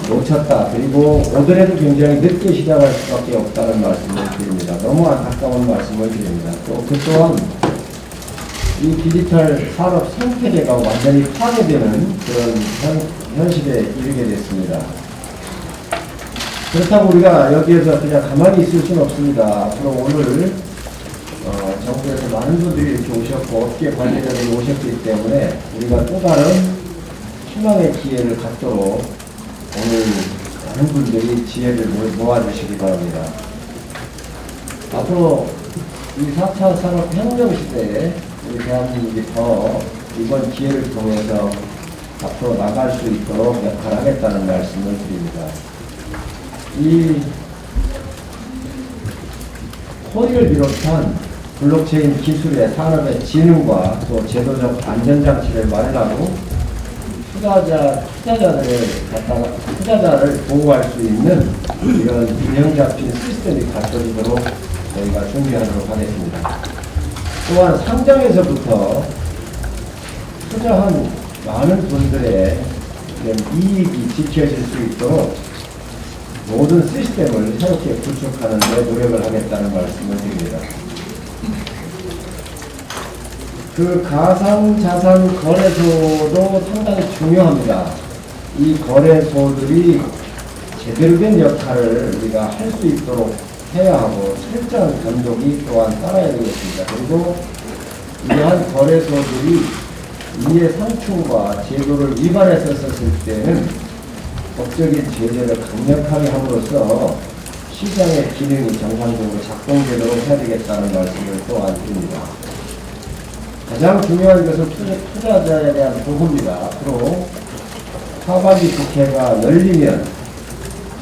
놓쳤다. 그리고 오더라도 굉장히 늦게 시작할 수밖에 없다는 말씀을 드립니다. 너무 안타까운 말씀을 드립니다. 또 그 또한 이 디지털 산업 생태계가 완전히 파괴되는 그런 현실에 이르게 됐습니다. 그렇다고 우리가 여기에서 그냥 가만히 있을 수는 없습니다. 앞으로 오늘 정부에서 많은 분들이 이렇게 오셨고 업계 관계자들이 오셨기 때문에 우리가 또 다른 희망의 기회를 갖도록 오늘 많은 분들이 지혜를 모아주시기 바랍니다. 앞으로 이 4차 산업혁명 시대에 우리 대한민국이 더 이번 기회를 통해서 앞으로 나갈 수 있도록 역할하겠다는 말씀을 드립니다. 이 코리를 비롯한 블록체인 기술의 산업의 진흥과 또 제도적 안전장치를 마련하고 투자자를 보호할 수 있는 이런 균형 잡힌 시스템이 갖춰지도록 저희가 준비하도록 하겠습니다. 또한 상장에서부터 투자한 많은 분들의 이익이 지켜질 수 있도록 모든 시스템을 새롭게 구축하는 데 노력을 하겠다는 말씀을 드립니다. 그 가상자산 거래소도 상당히 중요합니다. 이 거래소들이 제대로 된 역할을 우리가 할 수 있도록 해야 하고 철저한 감독이 또한 따라야 되겠습니다. 그리고 이러한 거래소들이 이해 상충과 제도를 위반했었을 때는 법적인 제재를 강력하게 함으로써 시장의 기능이 정상적으로 작동되도록 해야 되겠다는 말씀을 또한 드립니다. 가장 중요한 것은 투자자에 대한 보호입니다. 앞으로 하반기 국회가 열리면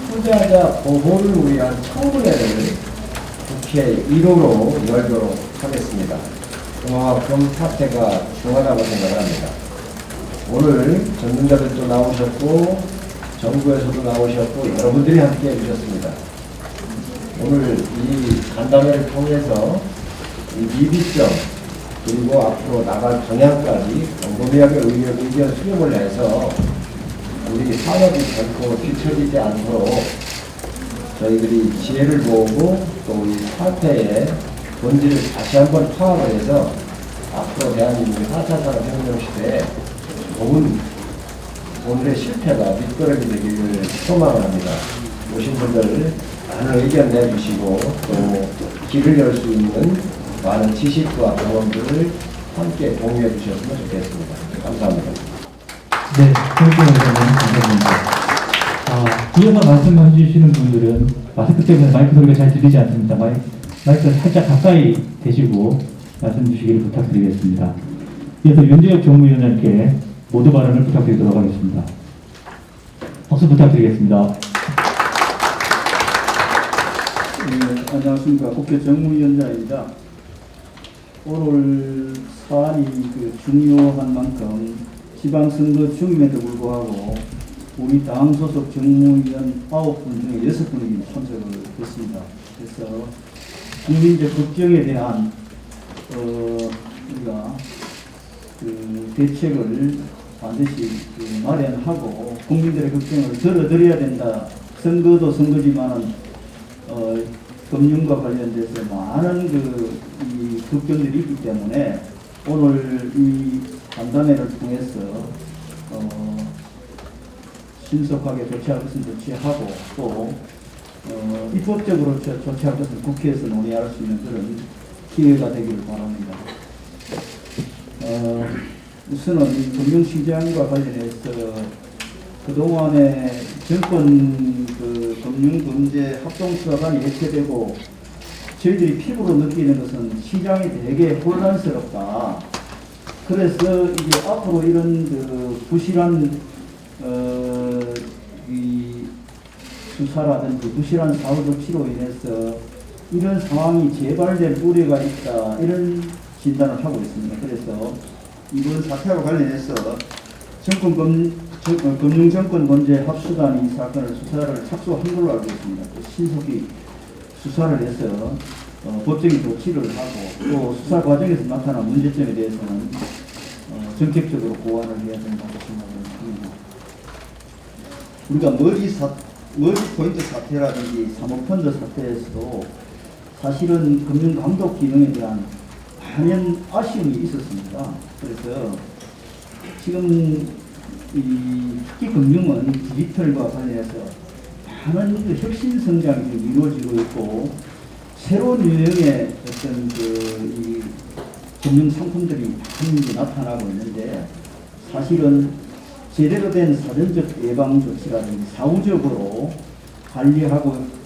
투자자 보호를 위한 청문회를 국회 1호로 열도록 하겠습니다. 그만큼 사태가 중요하다고 생각합니다. 오늘 전문가들도 나오셨고 정부에서도 나오셨고 여러분들이 함께 해주셨습니다. 오늘 이 간담회를 통해서 이 미비점 그리고 앞으로 나갈 방향까지 광범위하게 의견 수렴을 해서 우리 산업이 결코 뒤처지지 않도록 저희들이 지혜를 모으고 또 이 사태의 본질을 다시 한번 파악을 해서 앞으로 대한민국의 4차 산업혁명 시대에 오늘의 실패가 밑거름이 되기를 소망을 합니다. 오신 분들 많은 의견 내주시고 또 길을 열 수 있는 많은 지식과 경험들을 함께 공유해 주셨으면 좋겠습니다. 감사합니다. 네, 감사합니다. 뒤에서 말씀해 주시는 분들은 마스크 때문에 마이크 소리가 잘 들리지 않습니다. 마이크를 살짝 가까이 대시고 말씀 주시기를 부탁드리겠습니다. 이어서 윤재혁 정무위원장께 모두 발언을 부탁드리도록 하겠습니다. 박수 부탁드리겠습니다. 네, 안녕하십니까. 국회 정무위원장입니다. 오늘 사안이 중요한 만큼 지방선거 중임에도 불구하고 우리 당 소속 정무위원 9분 중에 6분이 참석을 했습니다. 그래서 국민적 걱정에 대한 우리가 대책을 반드시 마련하고 국민들의 걱정을 들어드려야 된다. 선거도 선거지만은 금융과 관련돼서 많은 이 걱정들이 있기 때문에 오늘 이 간담회를 통해서 신속하게 조치할 것은 조치하고 또 입법적으로 조치할 것은 국회에서 논의할 수 있는 그런 기회가 되기를 바랍니다. 우선은 이 금융시장과 관련해서 그동안에 정권 금융범죄 합동수사관이 해체되고 저희들이 피부로 느끼는 것은 시장이 되게 혼란스럽다. 그래서 이제 앞으로 이런 부실한 이 수사라든지 부실한 사후 조치로 인해서 이런 상황이 재발될 우려가 있다. 이런 진단을 하고 있습니다. 그래서 이번 사태와 관련해서 금융정권 범죄 합수단이 이 사건을 수사를 착수한 걸로 알고 있습니다. 신속히 수사를 해서 법적인 조치를 하고 또 수사 과정에서 나타난 문제점에 대해서는 전격적으로 보완을 해야 된다고 생각을 합니다. 우리가 머지 포인트 사태라든지 사모펀드 사태에서도 사실은 금융감독 기능에 대한 많은 아쉬움이 있었습니다. 그래서 지금 이 특히 금융은 디지털과 관련해서 많은 그 혁신 성장이 지금 이루어지고 있고 새로운 유형의 어떤 이 금융 상품들이 많이 나타나고 있는데 사실은 제대로 된 사전적 예방 조치라든지 사후적으로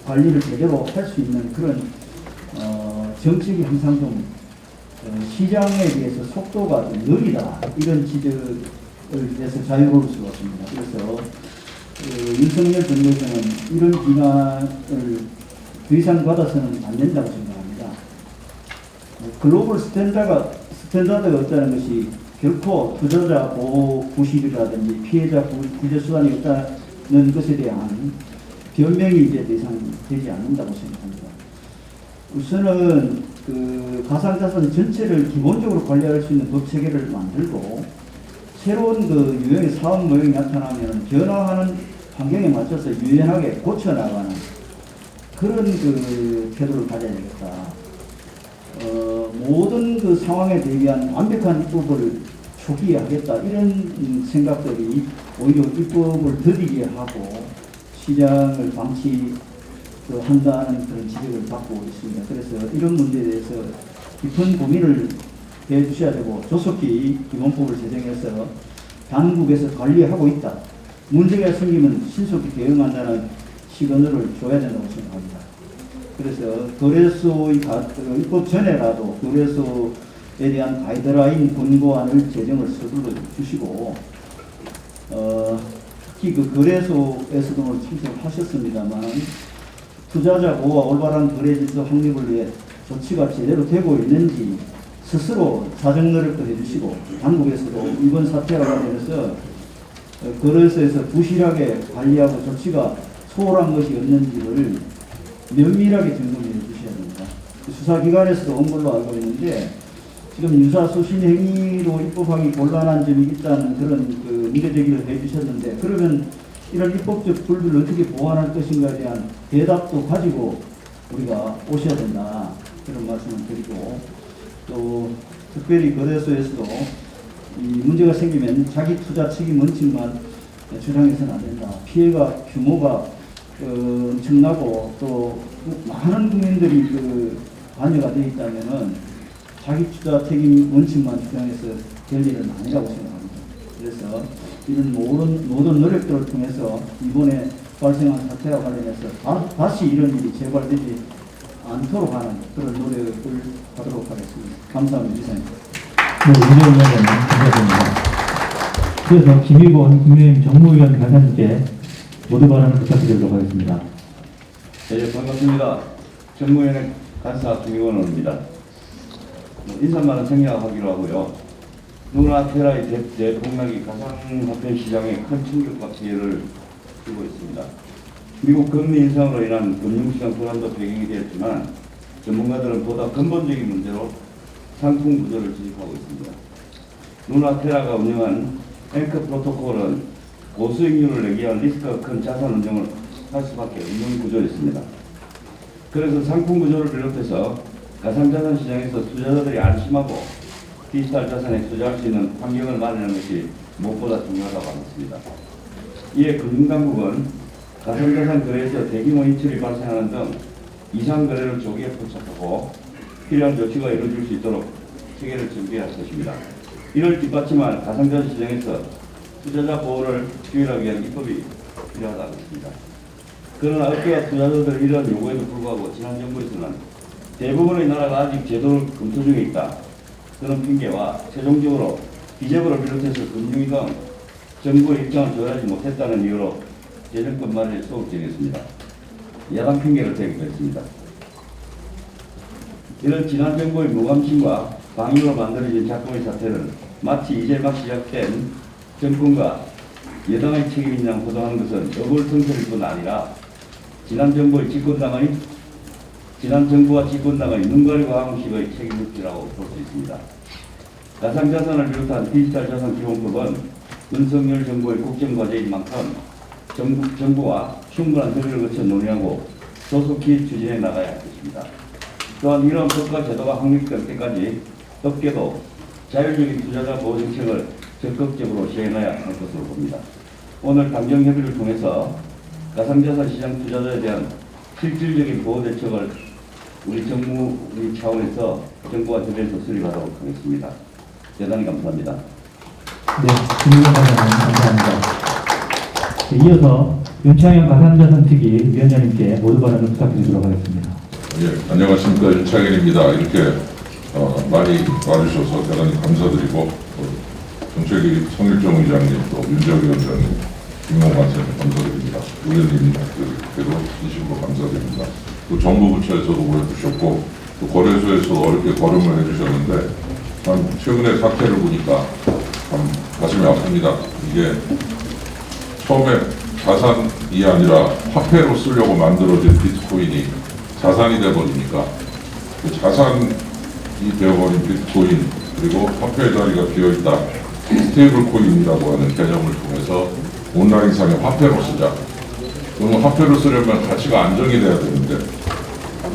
관리를 제대로 할 수 있는 그런 정책이 항상 좀 시장에 비해서 속도가 좀 느리다 이런 지적을 해서 자유로울 수가 없습니다. 그래서 윤석열 정부에서는 이런 비난을 더 이상 받아서는 안 된다고 생각합니다. 글로벌 스탠다드가 없다는 것이 결코 투자자 보호 구실이라든지 피해자 구제 수단이 없다는 것에 대한 변명이 이제 더 이상 되지 않는다고 생각합니다. 우선은 그 가상자산 전체를 기본적으로 관리할 수 있는 법 체계를 만들고 새로운 그 유형의 사업 모형이 나타나면 변화하는 환경에 맞춰서 유연하게 고쳐나가는 그런 그 태도를 가져야 되겠다. 모든 그 상황에 대비한 완벽한 입법을 초기에 하겠다. 이런 생각들이 오히려 입법을 더디게 하고 시장을 방치한다는 그런 지적을 받고 있습니다. 그래서 이런 문제에 대해서 깊은 고민을 해 주셔야 되고 조속히 기본법을 제정해서 당국에서 관리하고 있다. 문제가 생기면 신속히 대응한다는 시그널을 줘야 된다고 생각합니다. 그래서 거래소의 입법 전에라도 거래소에 대한 가이드라인 권고안을 제정을 서둘러 주시고 특히 그 거래소에서도 오늘 참석하셨습니다만 투자자 보호와 올바른 거래 질서 확립을 위해 조치가 제대로 되고 있는지 스스로 사정 노력도 해주시고 당국에서도 이번 사태와 관련해서 거래소에서 부실하게 관리하고 조치가 소홀한 것이 없는지를 면밀하게 점검해 주셔야 됩니다. 수사기관에서도 온 걸로 알고 있는데 지금 유사수신 행위로 입법하기 곤란한 점이 있다는 그런 그 문제제기를 해 주셨는데 그러면 이런 입법적 불비를 어떻게 보완할 것인가에 대한 대답도 가지고 우리가 오셔야 된다. 그런 말씀을 드리고 또 특별히 거래소에서도 이 문제가 생기면 자기 투자 책임 원칙만 주장해서는 안 된다. 피해가 규모가 엄청나고 또 많은 국민들이 그 관여가 되어 있다면은 자기 투자 책임 원칙만 주장해서 될 일은 아니라고 생각합니다. 그래서 이런 모든 노력들을 통해서 이번에 발생한 사태와 관련해서 다시 이런 일이 재발되지 않도록 하는 그런 노력을 하도록 하겠습니다. 감사합니다. 이상입니다. 네, 윤석열 위원장님 감사드립니다. 그래서 김의곤 국민의힘 정무위원 간사님께 모두 발언을 부탁드리도록 하겠습니다. 네, 반갑습니다. 정무위원회 간사 김의곤입니다. 인사말은 생략하기로 하고요. 누나 테라의 대폭락이 가상화폐 시장에 큰 충격과 피해를 주고 있습니다. 미국 금리 인상으로 인한 금융시장 불안도 배경이 되었지만 전문가들은 보다 근본적인 문제로 상품 구조를 지적하고 있습니다. 누나 테라가 운영한 앵커 프로토콜은 고수익률을 내기 위한 리스크가 큰 자산 운용을 할 수밖에 없는 구조였습니다. 그래서 상품 구조를 비롯해서 가상자산 시장에서 투자자들이 안심하고 디지털 자산에 투자할 수 있는 환경을 마련하는 것이 무엇보다 중요하다고 하겠습니다. 이에 금융당국은 가상자산 거래에서 대규모 인출이 발생하는 등 이상 거래를 조기에 포착하고 필요한 조치가 이루어질 수 있도록 체계를 준비할 것입니다. 이를 뒷받침할 가상자산 시장에서 투자자 보호를 규율하기 위한 입법이 필요하다고 했습니다. 그러나 업계와 투자자들의 이러한 요구에도 불구하고 지난 정부에서는 대부분의 나라가 아직 제도를 검토 중에 있다. 그런 핑계와 최종적으로 기재부를 비롯해서 금융위 등 정부의 입장을 조율하지 못했다는 이유로 재정권 마련에 소극적이었습니다. 야당 핑계를 대기도 했습니다. 이런 지난 정부의 무감심과 방임으로 만들어진 작동의 사태는 마치 이제 막 시작된 정권과 여당의 책임인 양 보도하는 것은 어불성설일 뿐 아니라 지난 정부와 집권당의 눈 가리고 항식의 책임을 볼 수 있습니다. 가상자산을 비롯한 디지털 자산 기본법은 윤석열 정부의 국정과제인 만큼 정부와 충분한 협의를 거쳐 논의하고 조속히 추진해 나가야 하겠습니다. 또한 이런 법과 제도가 확립될 때까지 업계도 자율적인 투자자 보호 정책을 적극적으로 시행해야 할 것으로 봅니다. 오늘 당정 협의를 통해서 가상자산 시장 투자자에 대한 실질적인 보호 대책을 우리 차원에서 정부와 협의해서 수립하도록 하겠습니다. 대단히 감사합니다. 네, 김의원님 감사합니다. 네, 이어서 윤창현 가상자산특위 위원장님께 모두 발언을 부탁드리도록 하겠습니다. 예, 안녕하십니까. 윤창현입니다. 이렇게 많이 와주셔서 대단히 감사드리고 정책위 성일정 의장님, 또 윤재혁 위원장님, 김용만 선생님 감사드립니다. 의원님께도 진심으로 감사드립니다. 또 정부 부처에서도 오래 주셨고 또 거래소에서도 어렵게 걸음을 해주셨는데 참 최근의 사태를 보니까 참 가슴이 아픕니다. 이게 처음에 자산이 아니라 화폐로 쓰려고 만들어진 비트코인이 자산이 되어버리니까 그 자산이 되어버린 비트코인 그리고 화폐의 자리가 비어있다 스테이블 코인이라고 하는 개념을 통해서 온라인상의 화폐로 쓰자. 그러면 화폐로 쓰려면 가치가 안정이 돼야 되는데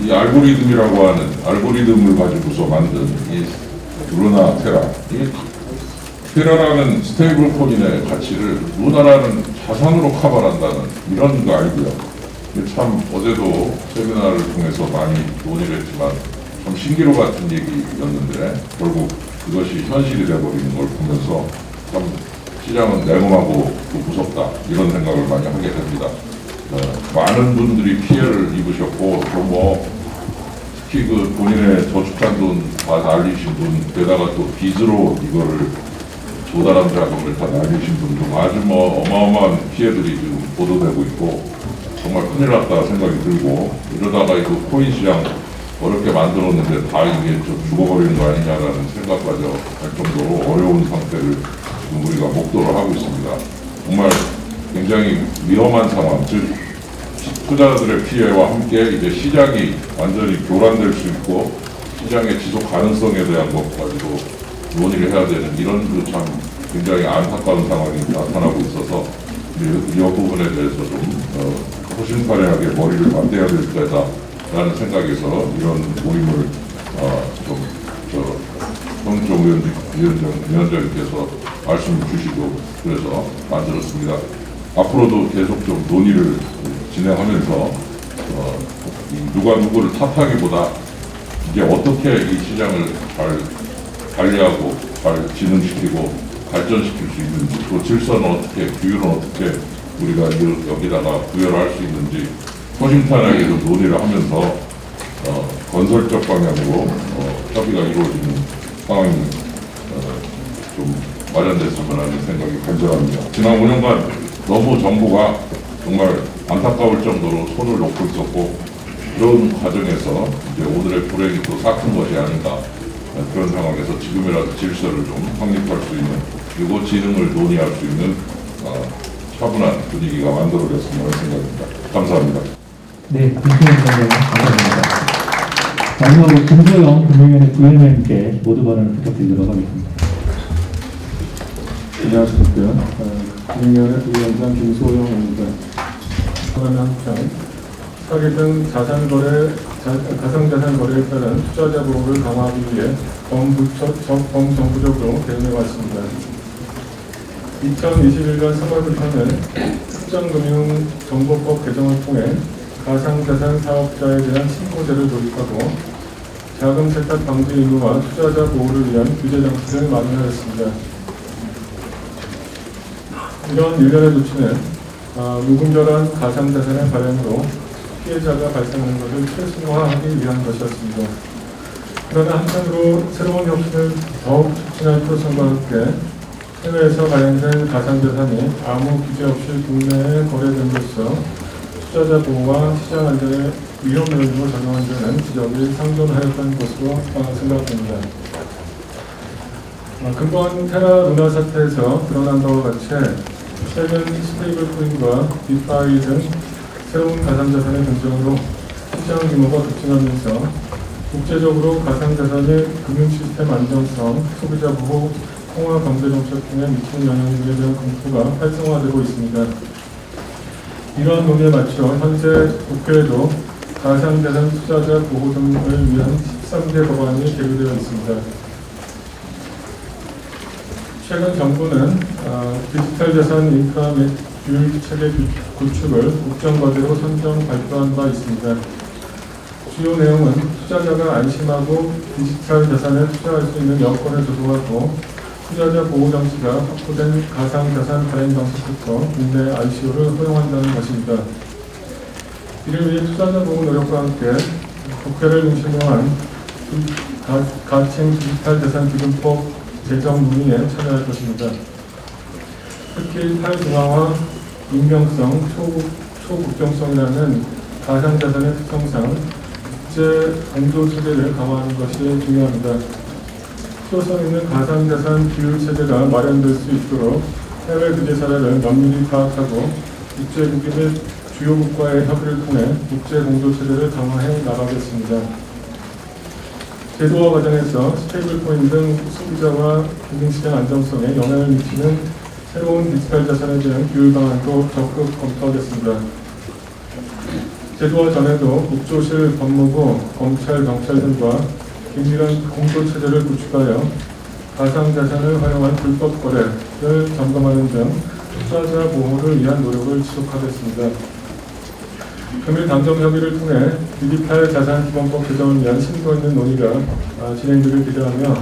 이 알고리즘이라고 하는 알고리즘을 가지고서 만든 이 루나 테라 이 테라라는 스테이블 코인의 가치를 루나라는 자산으로 커버한다는 이런 거 알고요. 참 어제도 세미나를 통해서 많이 논의를 했지만 참 신기루 같은 얘기였는데 결국 그것이 현실이 되어버리는 걸 보면서 참 시장은 냉엄하고 무섭다 이런 생각을 많이 하게 됩니다. 많은 분들이 피해를 입으셨고 또 특히 그 본인의 저축한 돈 다 날리신 분 게다가 또 빚으로 이거를 조달한 자금을 다 날리신 분도 아주 어마어마한 피해들이 지금 보도되고 있고 정말 큰일 났다 생각이 들고 이러다가 이거 코인 시장 어렵게 만들었는데 다 이게 좀 죽어버리는 거 아니냐라는 생각까지 할 정도로 어려운 상태를 지금 우리가 목도를 하고 있습니다. 정말 굉장히 위험한 상황, 즉 투자자들의 피해와 함께 이제 시장이 완전히 교란될 수 있고 시장의 지속 가능성에 대한 것까지도 논의를 해야 되는 이런 그 참 굉장히 안타까운 상황이 나타나고 있어서 이 부분에 대해서 좀 허심탄회하게 머리를 맞대야 될 때다라는 생각에서 이런 모임을 성일정 위원장님께서 말씀을 주시고 그래서 만들었습니다. 앞으로도 계속 좀 논의를 진행하면서 누가 누구를 탓하기보다 이제 어떻게 이 시장을 잘 관리하고 잘 진흥시키고 발전시킬 수 있는지 또 질서는 어떻게 규율은 어떻게 우리가 여기다가 부여를 할 수 있는지 허심탄회하게 좀 논의를 하면서 건설적 방향으로 협의가 이루어지는 상황이 좀 마련됐으면 하는 생각이 간절합니다. 지난 5년간 너무 정부가 정말 안타까울 정도로 손을 놓고 있었고 그런 과정에서 이제 오늘의 불행이 또 삭힌 것이 아닌가 그런 상황에서 지금이라도 질서를 좀 확립할 수 있는 그리고 진흥을 논의할 수 있는 차분한 분위기가 만들어졌으면 하는 생각입니다. 감사합니다. 네, 김수현 위원장님 감사합니다. 마지막으로 김소영 금융위원회 부위원장님께 모두 발언을 부탁드리도록 하겠습니다. 안녕하십니까. 금융위원회 부위원장 김소영입니다. 항상 사기 등 가상자산 거래에 따른 투자자 보호를 강화하기 위해 범정부적으로 대응해 왔습니다. 2021년 3월부터는 특정금융정보법 개정을 통해 가상자산 사업자에 대한 신고제를 도입하고 자금 세탁 방지 의무와 투자자 보호를 위한 규제 장치를 마련하였습니다. 이런 일련의 조치는 무분별한 가상자산의 발행으로 피해자가 발생하는 것을 최소화하기 위한 것이었습니다. 그러나 한편으로 새로운 혁신을 더욱 촉진할 프로선과 함께 해외에서 발행된 가상자산이 아무 규제 없이 국내에 거래됨으로써 투자자 보호와 시장 안전에 위험 요인으로 작용한다는 지적이 상존하였던 것으로 생각됩니다. 근본 테라 루나 사태에서 드러난 바와 같이 최근 스테이블 코인과 디파이 등 새로운 가상자산의 등장으로 시장 규모가 급증하면서 국제적으로 가상자산의 금융시스템 안정성, 소비자 보호, 통화 경제 정책 등에 미치는 영향에 대한 검토가 활성화되고 있습니다. 이러한 논의에 맞춰 현재 국회에도 가상자산 투자자 보호 등을 위한 13개 법안이 계류되어 있습니다. 최근 정부는 디지털 자산 인프라 및 규율 체계 구축을 국정과제로 선정 발표한 바 있습니다. 주요 내용은 투자자가 안심하고 디지털 자산에 투자할 수 있는 여건을 조성하고 투자자 보호 장치가 확보된 가상자산 발행 방식부터 국내 ICO를 허용한다는 것입니다. 이를 위해 투자자 보호 노력과 함께 국회를 중심으로 한 가칭 디지털 자산 기준법 제정 논의에 참여할 것입니다. 특히 탈중앙화, 익명성, 초국정성이라는 가상자산의 특성상 국제 공조 체계를 강화하는 것이 중요합니다. 필요성 있는 가상자산 규율 체제가 마련될 수 있도록 해외 규제 사례를 면밀히 파악하고 국제국기 및 주요 국가의 협의를 통해 국제 공조 체제를 강화해 나가겠습니다. 제도화 과정에서 스테이블코인 등 소비자와 금융시장 안정성에 영향을 미치는 새로운 디지털 자산에 대한 규율 방안도 적극 검토하겠습니다. 제도화 전에도 국조실, 법무부, 검찰, 경찰 등과 긴밀한 공조 체제를 구축하여 가상자산을 활용한 불법 거래를 점검하는 등 투자자 보호를 위한 노력을 지속하겠습니다. 금일 당정 협의를 통해 디지털 자산 기본법 개정을 위한 심도 있는 논의가 진행되길 기대하며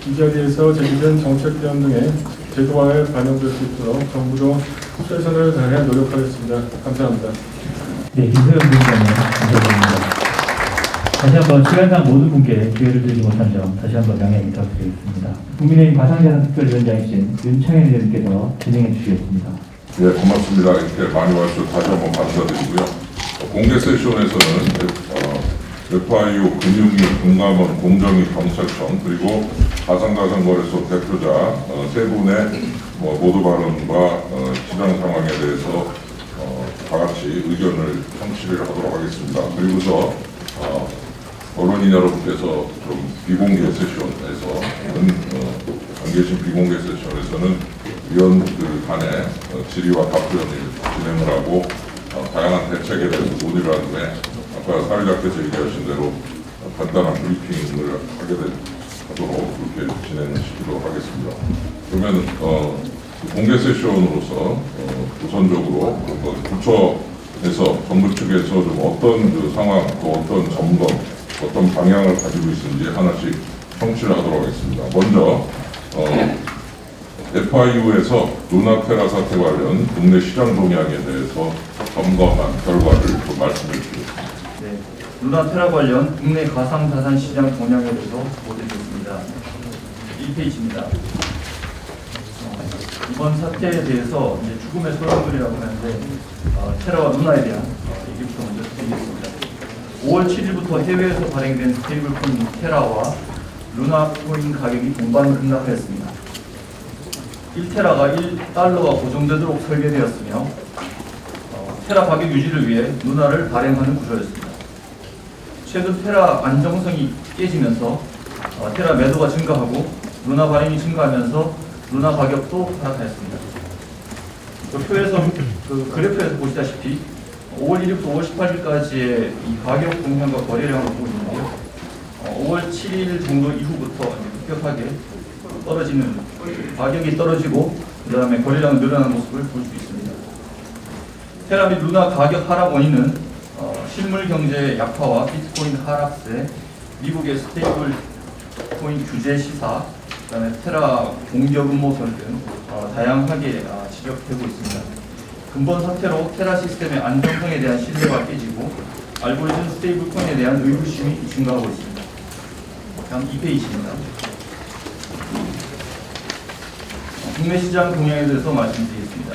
이 자리에서 제기된 정책 대안 등의 제도화에 반영될 수 있도록 정부도 최선을 다해 노력하겠습니다. 감사합니다. 네, 김소영 부위원장님 감사드립니다. 다시 한번 시간상 모든 분께 기회를 드리지 못한 점 다시 한번 양해 부탁드리겠습니다. 국민의힘 가상자산 특별위원장이신 윤창현 의원님께서 진행해 주시겠습니다. 네, 고맙습니다. 이렇게 많이 와주셔서 다시 한번 감사드리고요. 공개 세션에서는 FIU, 금융위, 금감원, 공정위, 경찰청 그리고 가상자산거래소 대표자 세 분의 모두 발언과 시장 상황에 대해서 다 같이 의견을 청취를 하도록 하겠습니다. 그리고서 언론인 여러분께서 좀 비공개 세션에서 안 계신 비공개 세션에서는 위원들 간의 질의와 답변을 진행을 하고 다양한 대책에 대해서 논의를 한 후에 아까 사회자께서 얘기하신 대로 간단한 브리핑을 하도록 그렇게 진행시키도록 하겠습니다. 그러면 공개 세션으로서 우선적으로 부처에서 정부 측에서 좀 어떤 그 상황, 또 어떤 점검, 어떤 방향을 가지고 있는지 하나씩 청취를 하도록 하겠습니다. 먼저 FIU에서 루나테라 사태 관련 국내 시장 동향에 대해서 점검한 결과를 좀 말씀해 주시겠습니다. 네, 루나테라 관련 국내 가상자산 시장 동향에 대해서 보여드리겠습니다. 1페이지입니다. 이번 사태에 대해서 이제 죽음의 소용돌이라고 하는데 테라와 루나에 대한 얘기부터 먼저 드리겠습니다. 5월 7일부터 해외에서 발행된 스테이블코인 테라와 루나 코인 가격이 동반 급락하였습니다. 1테라가 1달러가 고정되도록 설계되었으며 테라 가격 유지를 위해 루나를 발행하는 구조였습니다. 최근 테라 안정성이 깨지면서 테라 매도가 증가하고 루나 발행이 증가하면서 루나 가격도 하락하였습니다. 그래프에서 보시다시피 5월 1일부터 5월 18일까지의 이 가격 동향과 거래량을 보고 있는데요. 5월 7일 정도 이후부터 급격하게 떨어지는 가격이 떨어지고 그 다음에 거래량이 늘어나는 모습을 볼 수 있습니다. 테라 및 루나 가격 하락 원인은 실물 경제의 약화와 비트코인 하락세, 미국의 스테이블 코인 규제 시사, 그 다음에 테라 공격 음모설 등 다양하게 지적되고 있습니다. 근본 사태로 테라 시스템의 안정성에 대한 신뢰가 깨지고 알고리즘 스테이블 코인에 대한 의구심이 증가하고 있습니다. 다음 2페이지입니다. 국내 시장 동향에 대해서 말씀드리겠습니다.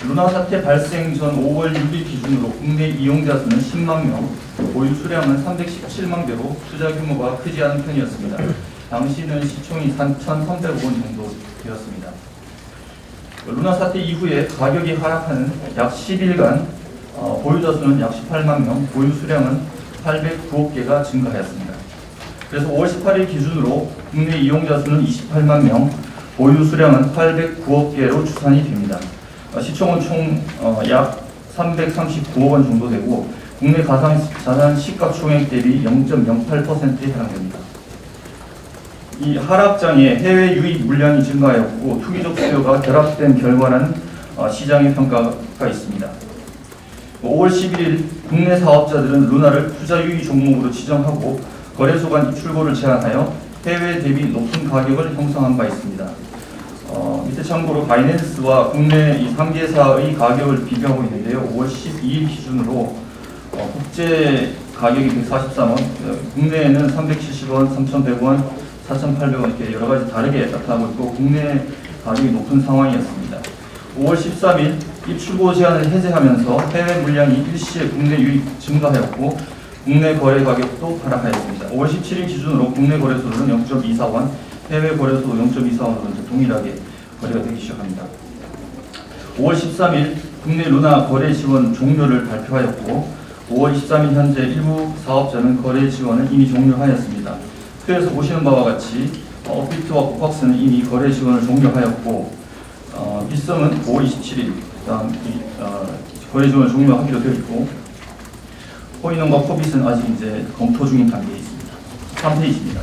루나 사태 발생 전 5월 6일 기준으로 국내 이용자 수는 10만 명, 보유 수량은 317만 대로 투자 규모가 크지 않은 편이었습니다. 당시는 시총이 3,300억 원 정도 되었습니다. 루나 사태 이후에 가격이 하락하는 약 10일간 보유자 수는 약 18만 명, 보유 수량은 809억 개가 증가하였습니다. 그래서 5월 18일 기준으로 국내 이용자 수는 28만 명, 보유 수량은 809억 개로 추산이 됩니다. 시총은 총 약 339억 원 정도 되고 국내 가상자산 시가 총액 대비 0.08%에 해당됩니다. 이 하락장에 해외 유입 물량이 증가하였고 투기적 수요가 결합된 결과라는 시장의 평가가 있습니다. 5월 11일 국내 사업자들은 루나를 투자 유의 종목으로 지정하고 거래소 간 입출고를 제한하여 해외 대비 높은 가격을 형성한 바 있습니다. 밑에 참고로 바이낸스와 국내 이 3개사의 가격을 비교하고 있는데요. 5월 12일 기준으로 국제 가격이 143원, 국내에는 370원, 3,100원, 4,800원 이렇게 여러 가지 다르게 나타나고 있고 국내 가격이 높은 상황이었습니다. 5월 13일 입출고 제한을 해제하면서 해외 물량이 일시에 국내 유입 증가하였고 국내 거래 가격도 하락하였습니다. 5월 17일 기준으로 국내 거래소는 0.24원, 해외 거래소 0.24원으로 동일하게 거래가 되기 시작합니다. 5월 13일 국내 루나 거래 지원 종료를 발표하였고 5월 23일 현재 일부 사업자는 거래 지원을 이미 종료하였습니다. 표에서 보시는 바와 같이 업비트와 코박스는 이미 거래 지원을 종료하였고 빗썸은 5월 27일 거래 지원을 종료하기로 되어 있고 코인원과 코빗은 아직 이제 검토 중인 단계에 있습니다. 3페이지입니다.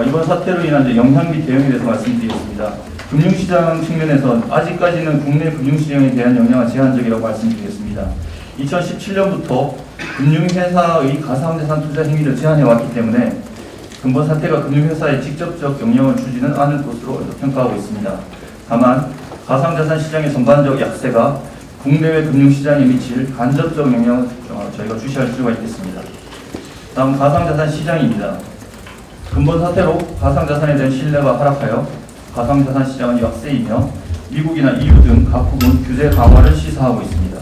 이번 사태로 인한 영향 및 대응에 대해서 말씀드리겠습니다. 금융시장 측면에서 아직까지는 국내 금융시장에 대한 영향은 제한적이라고 말씀드리겠습니다. 2017년부터 금융회사의 가상자산 투자 행위를 제한해왔기 때문에 근본 사태가 금융회사에 직접적 영향을 주지는 않을 것으로 평가하고 있습니다. 다만 가상자산 시장의 전반적 약세가 국내외 금융시장에 미칠 간접적 영향을 저희가 주시할 필요가 있겠습니다. 다음 가상자산 시장입니다. 근본 사태로 가상자산에 대한 신뢰가 하락하여 가상자산 시장은 약세이며 미국이나 EU 등 각국은 규제 강화를 시사하고 있습니다.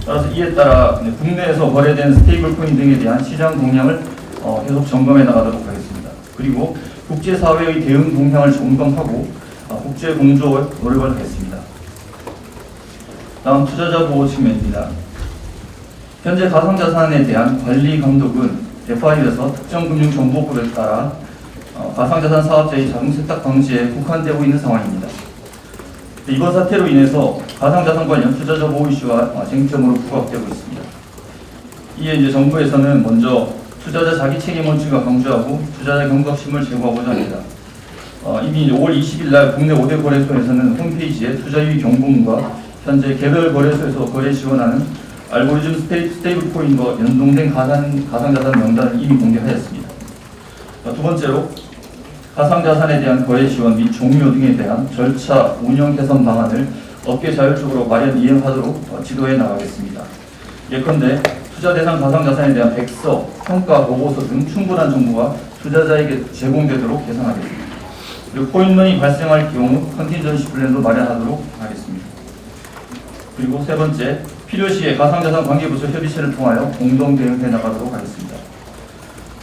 따라서 이에 따라 국내에서 거래된 스테이블 코인 등에 대한 시장 동향을 계속 점검해 나가도록 하겠습니다. 그리고 국제사회의 대응 동향을 점검하고 국제 공조에 노력을 하겠습니다. 다음 투자자 보호 측면입니다. 현재 가상자산에 대한 관리 감독은 FIU에서 특정금융정보법에 따라 가상자산 사업자의 자금 세탁 방지에 국한되고 있는 상황입니다. 이번 사태로 인해서 가상자산 관련 투자자 보호 이슈가 쟁점으로 부각되고 있습니다. 이에 이제 정부에서는 먼저 투자자 자기 책임 원칙을 강조하고 투자자 경각심을 제고하고자 합니다. 이미 5월 20일 날 국내 5대 거래소에서는 홈페이지에 투자유의 경고문과 현재 개별 거래소에서 거래 지원하는 알고리즘 스테이블 코인과 연동된 가상자산 명단을 이미 공개하였습니다. 두 번째로 가상자산에 대한 거래 지원 및 종료 등에 대한 절차, 운영 개선 방안을 업계 자율적으로 마련 이행하도록 지도해 나가겠습니다. 예컨대 투자 대상 가상자산에 대한 백서, 평가 보고서 등 충분한 정보가 투자자에게 제공되도록 개선하겠습니다. 그리고 코인런이 발생할 경우 컨틴전시 플랜도 마련하도록 하겠습니다. 그리고 세 번째, 필요시에 가상자산 관계부처 협의체를 통하여 공동 대응해 나가도록 하겠습니다.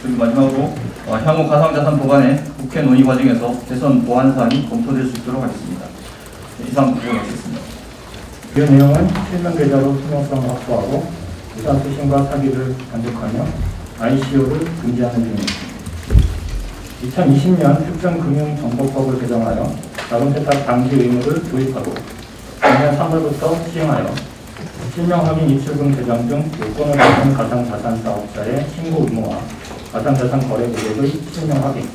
그리고 마지막으로 향후 가상자산 보관의 국회 논의 과정에서 개선 보완 사항이 검토될 수 있도록 하겠습니다. 이상 부탁을 마치겠습니다. 이 내용은 실명 계좌로 투명성을 확보하고 의사소신과 사기를 단속하며 ICO를 금지하는 중입니다. 2020년 특정금융정보법을 개정하여 자금세탁 방지 의무를 도입하고 작년 3월부터 시행하여 실명 확인 입출금 계정 등 요건을 갖춘 가상자산 사업자의 신고 의무와 가상자산 거래 고객의 실명 확인,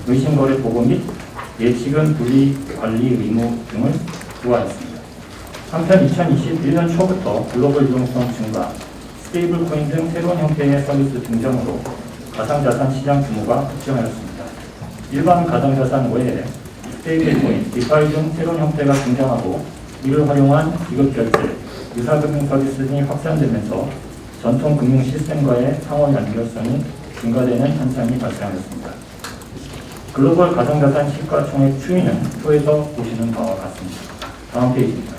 의심거래 보고 및 예치금 분리 관리 의무 등을 부과했습니다. 한편 2021년 초부터 글로벌 유동성 증가, 스테이블 코인 등 새로운 형태의 서비스 등장으로 가상자산 시장 규모가 급증하였습니다. 일반 가상자산 외에 스테이블 코인, 디파이 등 새로운 형태가 등장하고 이를 활용한 기급결제, 유사금융 서비스 등이 확산되면서 전통 금융 시스템과의 상호 연결성이 증가되는 현상이 발생하였습니다. 글로벌 가상자산 시가총액 추이는 표에서 보시는 바와 같습니다. 다음 페이지입니다.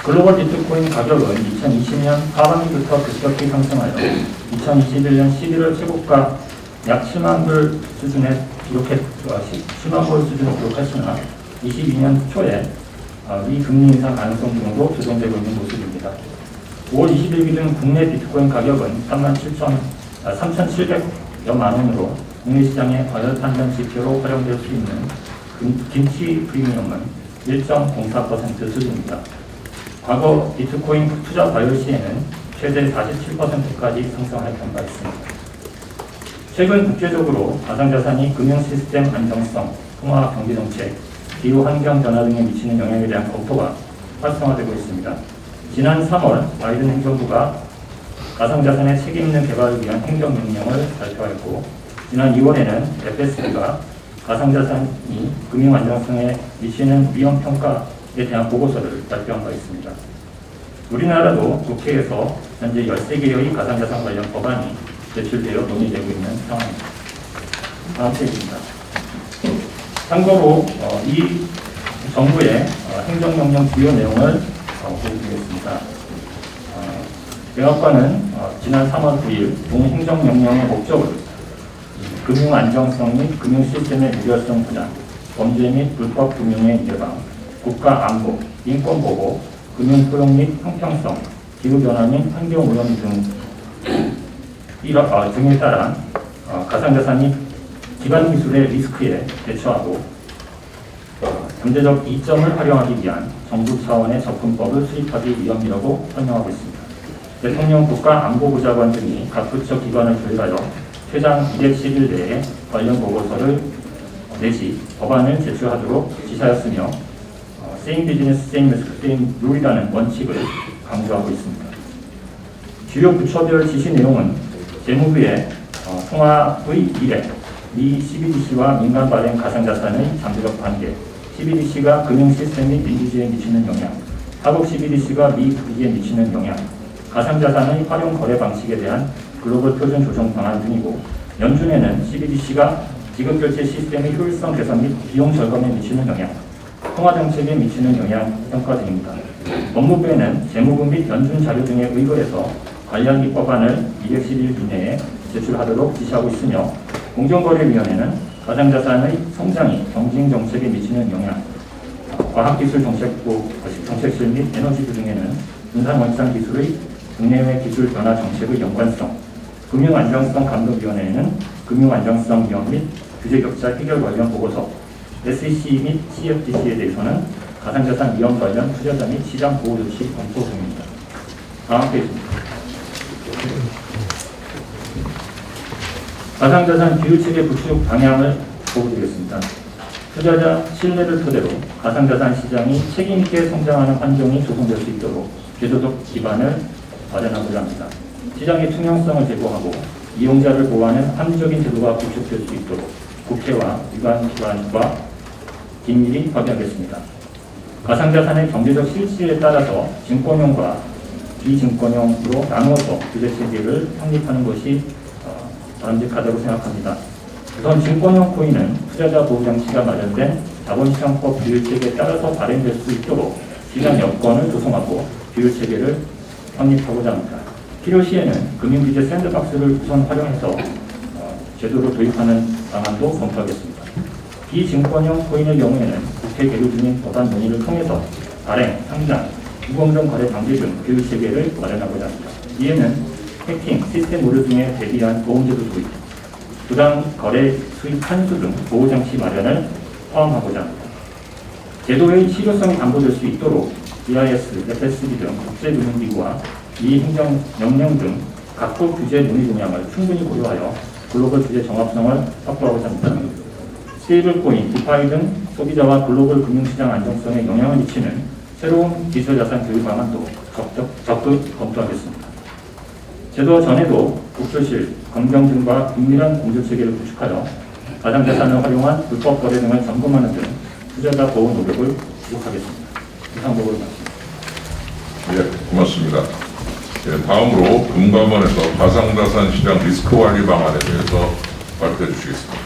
글로벌 비트코인 가격은 2020년 하반기부터 급격히 상승하여 2021년 11월 최고가 약 7만 불 수준에 기록했으나 22년 초에 미금리 인상 가능성 등으로 조정되고 있는 모습입니다. 5월 20일 기준 국내 비트코인 가격은 3,700여만 원으로 국내시장의 과열 판단 지표로 활용될 수 있는 김치 프리미엄은 1.04% 수준입니다. 과거 비트코인 투자 과열 시에는 최대 47%까지 상승할 경우가 있습니다. 최근 국제적으로 가상자산이 금융 시스템 안정성, 통화 경제 정책, 기후 환경 변화 등에 미치는 영향에 대한 검토가 활성화되고 있습니다. 지난 3월 바이든 행정부가 가상자산의 책임 있는 개발을 위한 행정명령을 발표했고, 지난 2월에는 FSB가 가상자산이 금융 안정성에 미치는 위험 평가에 대한 보고서를 발표한 바 있습니다. 우리나라도 국회에서 현재 13개의 가상자산 관련 법안이 제출되어 논의되고 있는 상황입니다. 다음 페이지입니다. 참고로 이 정부의 행정명령 주요 내용을 보여드리겠습니다. 대법관은 지난 3월 9일 본 행정명령의 목적을 금융 안정성 및 금융 시스템의 무결성 보장, 범죄 및 불법 금융의 예방, 국가 안보, 인권 보호, 금융 효용 및 형평성, 기후 변화 및 환경 오염 등에 따라 가상자산이 기반 기술의 리스크에 대처하고 잠재적 이점을 활용하기 위한 정부 차원의 접근법을 수립하기 위함이라고 설명하고 있습니다. 대통령 국가안보보좌관 등이 각 부처 기관을 조율하여 최장 210일 내에 관련 보고서를 내지 법안을 제출하도록 지시하였으며 Same Business, Same Risk, Same Rule이라는 원칙을 강조하고 있습니다. 주요 부처별 지시 내용은 재무부의 통화의 미래, 미 CBDC와 민간 발행 가상자산의 잠재적 관계, CBDC가 금융 시스템 및 민주주의에 미치는 영향, 한국 CBDC가 미 부기에 미치는 영향, 가상자산의 활용 거래 방식에 대한 글로벌 표준 조정 방안 등이고, 연준에는 CBDC가 지급결제 시스템의 효율성 개선 및 비용 절감에 미치는 영향, 통화정책에 미치는 영향 평가 등입니다. 법무부에는 재무부 및 연준 자료 등에 의거해서 관련 입법안을 210일 이내에 제출하도록 지시하고 있으며, 공정거래위원회는 가상자산의 성장이 경쟁정책에 미치는 영향, 과학기술정책부 정책실 및 에너지부 등에는 분산원상 기술의 국내외 기술 변화 정책의 연관성, 금융안정성 감독위원회에는 금융안정성 위험 및 규제격차 해결 관련 보고서, SEC 및 CFTC에 대해서는 가상자산 위험 관련 투자자 및 시장 보호 조치 검토 중입니다. 다음 페이지입니다. 가상자산 기후체계 구축 방향을 보여드리겠습니다. 투자자 신뢰를 토대로 가상자산 시장이 책임있게 성장하는 환경이 조성될 수 있도록 제도적 기반을 마련하고자 합니다. 시장의 투명성을 제고하고 이용자를 보호하는 합리적인 제도가 구축될 수 있도록 국회와 유관기관과 긴밀히 협의하겠습니다. 가상자산의 경제적 실질에 따라서 증권형과 비증권형으로 나누어서 규제체계를 확립하는 것이 바람직하다고 생각합니다. 우선 증권형 코인은 투자자 보호 장치가 마련된 자본시장법 규율체계에 따라서 발행될 수 있도록 시장 여건을 조성하고 규율체계를 확립하고자 합니다. 필요시에는 금융규제 샌드박스를 우선 활용해서 제도를 도입하는 방안도 검토하겠습니다. 비증권형 코인의 경우에는 국회 계류 중인 법안 논의를 통해서 발행, 상장, 무공정 거래 방지 등 규율체계를 마련하고자 합니다. 이에는 해킹, 시스템 오류 등에 대비한 보험제도 도입, 부당 거래 수익 환수 등 보호장치 마련을 포함하고자 합니다. 제도의 실효성이 담보될 수 있도록 BIS, FSB 등 국제금융기구와 이 행정명령 등 각국 규제 논의 동향을 충분히 고려하여 글로벌 규제 정합성을 확보하고자 합니다. 스테이블코인, 디파이 등 소비자와 글로벌 금융시장 안정성에 영향을 미치는 새로운 디지털자산 교육 방안도 적극 검토하겠습니다. 제도 전에도 국조실, 검경 등과 긴밀한 공조체계를 구축하여 가상자산을 활용한 불법 거래 등을 점검하는 등 투자자 보호 노력을 지속하겠습니다. 이상 보고를 마칩니다. 예, 고맙습니다. 예, 다음으로 금감원에서 가상자산 시장 리스크 관리 방안에 대해서 발표해 주시겠습니다.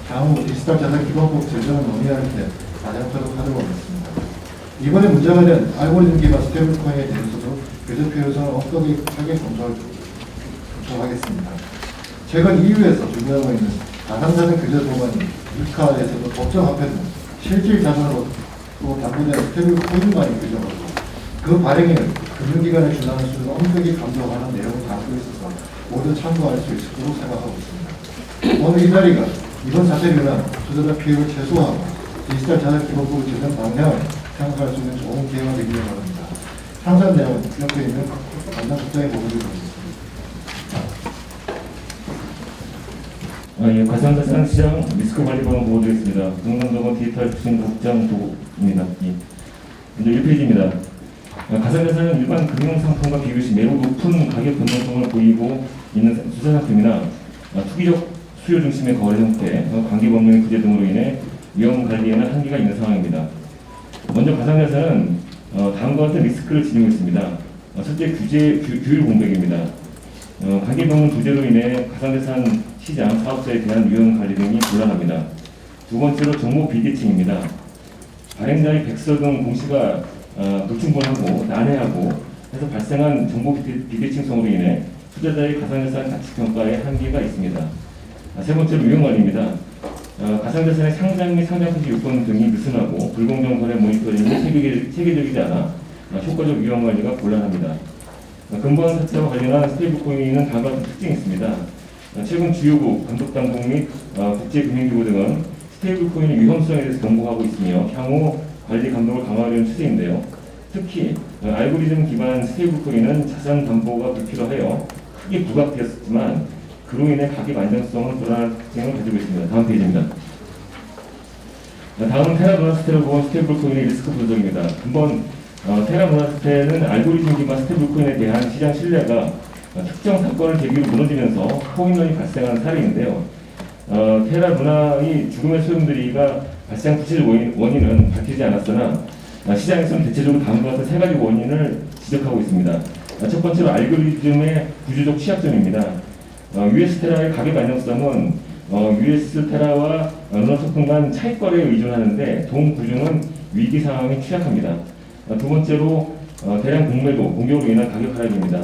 향후 디지털 자산 기본법 제정을 논의할 때 가장토록 하도록 하겠습니다. 이번에 문제는 알고리즘 기반 스테이블코인에 대해서도 규제 필요성을 엄격하게 검토하겠습니다. 최근 EU에서 준비하고 있는 가상자산 규제 법안이 미카에서도 법정 화폐 등 실질 자산으로 담보되는 스테이블코인만이 규정하고 그 발행에 금융기관에 준하는 수준을 엄격히 감독하는 내용을 담고 있어서 모두 참고할 수 있을 거로 생각하고 있습니다. 오늘 이 자리가 이번 사태로 인한 투자자 피해를 최소화하고 디지털 자산 기본법을 제정 방향을 생각할 수 있는 좋은 기회가 되기를 바랍니다. 상세한 내용은 옆에 있는 담당 국장의 보고를 드리겠습니다. 예, 가상자산 시장 리스크 관리 방안 보고드리겠습니다. 금강정원 디지털 혁신 국장 보고입니다. 예. 먼저 1페이지입니다. 가상자산은 일반 금융상품과 비교시 매우 높은 가격 변동성을 보이고 있는 투자상품이나 투기적 수요 중심의 거래 형태, 관계법령의 규제 등으로 인해 위험 관리에는 한계가 있는 상황입니다. 먼저 가상자산은 다음과 같은 리스크를 지니고 있습니다. 첫째, 규율 공백입니다. 관계법령 부재로 인해 가상자산 시장 사업자에 대한 위험 관리 등이 곤란합니다. 두 번째로 정보 비대칭입니다. 발행자의 백서 등 공시가 불충분하고 난해하고 해서 발생한 정보 비대칭성으로 인해 투자자의 가상자산 가치 평가에 한계가 있습니다. 세 번째로 위험 관리입니다. 가상자산의 상장 및 상장 소지 요건 등이 느슨하고 불공정 거래 모니터링이 체계적이지 않아 효과적 위험 관리가 곤란합니다. 근본 사태와 관련한 스테이블코인은 다음과 같은 특징이 있습니다. 최근 주요국, 감독당국 및 국제금융기구 등은 스테이블코인의 위험성에 대해서 경고하고 있으며 향후 관리 감독을 강화하려는 추세인데요. 특히 알고리즘 기반 스테이블코인은 자산 담보가 불필요하여 크게 부각되었지만 그로 인해 가격 안정성은 불안한 특징을 가지고 있습니다. 다음 페이지입니다. 다음은 테라루나스테라고 스테이블코인의 리스크 분석입니다. 근본 테라루나스테는 알고리즘 기반 스테이블코인에 대한 시장 신뢰가 특정 사건을 계기로 무너지면서 코인런이 발생한 사례인데요. 테라루나의 죽음의 소용돌이가 발생한 구체적 원인은 밝히지 않았으나 시장에서는 대체적으로 다음과 같은 세 가지 원인을 지적하고 있습니다. 첫 번째로 알고리즘의 구조적 취약점입니다. US테라의 가격 안정성은 US테라와 루나토큰 간 차익거래에 의존하는데 동 구조는 위기 상황에 취약합니다. 두 번째로 대량 공매도, 공격으로 인한 가격 하락입니다.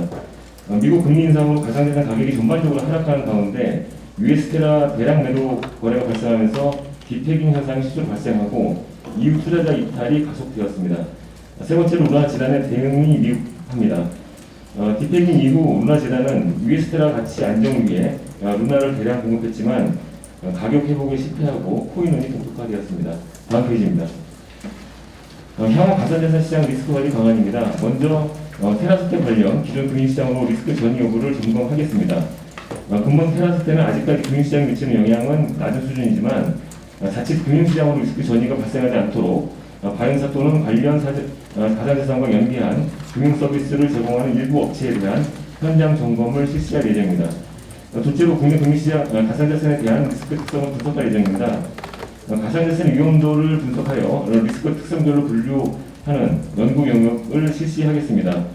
미국 금리 인상으로 가상자산 가격이 전반적으로 하락하는 가운데 US테라 대량 매도 거래가 발생하면서 디태깅 현상이 실제로 발생하고 이후 투자자 이탈이 가속되었습니다. 세 번째로 루나 재단의 대응이 미흡합니다. 디태깅 이후 루나 재단은 US테라 가치 안정 위에 루나를 대량 공급했지만 가격 회복에 실패하고 코인원이 독특화되었습니다. 다음 페이지입니다. 향후 가상자산 시장 리스크 관리 방안입니다. 먼저 테라스테 관련 기존 금융시장으로 리스크 전이 여부를 점검하겠습니다. 근본 테라스테는 아직까지 금융시장에 미치는 영향은 낮은 수준이지만 자칫 금융시장으로 리스크 전이가 발생하지 않도록 발행사 또는 관련 가상자산과 연계한 금융서비스를 제공하는 일부 업체에 대한 현장 점검을 실시할 예정입니다. 둘째로 국내 금융시장 가상자산에 대한 리스크 특성을 분석할 예정입니다. 가상자산의 위험도를 분석하여 리스크 특성별로 분류하는 연구 영역을 실시하겠습니다.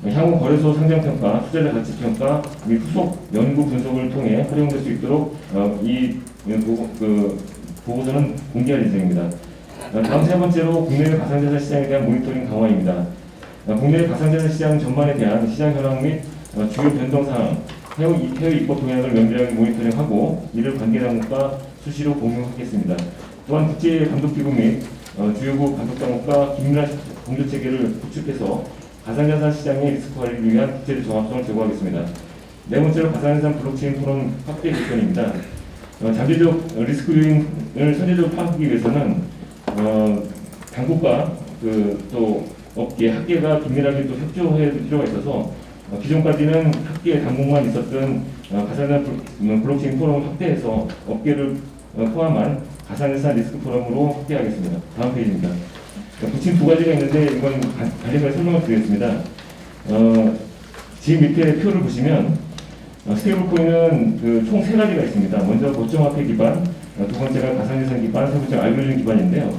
향후 거래소 상장평가, 투자자 가치평가 및 후속 연구 분석을 통해 활용될 수 있도록 이 보고서는 공개할 예정입니다. 다음 세 번째로 국내 가상자산 시장에 대한 모니터링 강화입니다. 국내 가상자산 시장 전반에 대한 시장 현황 및 주요 변동 사항, 해외 입법 동향을 면밀하게 모니터링하고 이를 관계당국과 수시로 공유하겠습니다. 또한 국제 감독기구 및 주요국 감독당국과 긴밀한 공조 체계를 구축해서 가상자산 시장의 리스크 관리를 위한 국제적 정합성을 제고하겠습니다. 네 번째로 가상자산 블록체인 토론 확대 개편입니다. 잠재적 리스크 요인을 선제적으로 파악하기 위해서는 당국과 또 업계, 학계가 긴밀하게 또 협조해야 될 필요가 있어서 기존까지는 학계, 당국만 있었던 가상자산 블록체인 포럼을 확대해서 업계를 포함한 가상자산 리스크 포럼으로 확대하겠습니다. 다음 페이지입니다. 부침 두 가지가 있는데 이건 간략하게 설명을 드리겠습니다. 지금 밑에 표를 보시면 스테이블코인은 총 세 가지가 있습니다. 먼저 고점화폐 기반, 두 번째가 가상자산 기반, 세 번째가 알고리즘 기반인데요.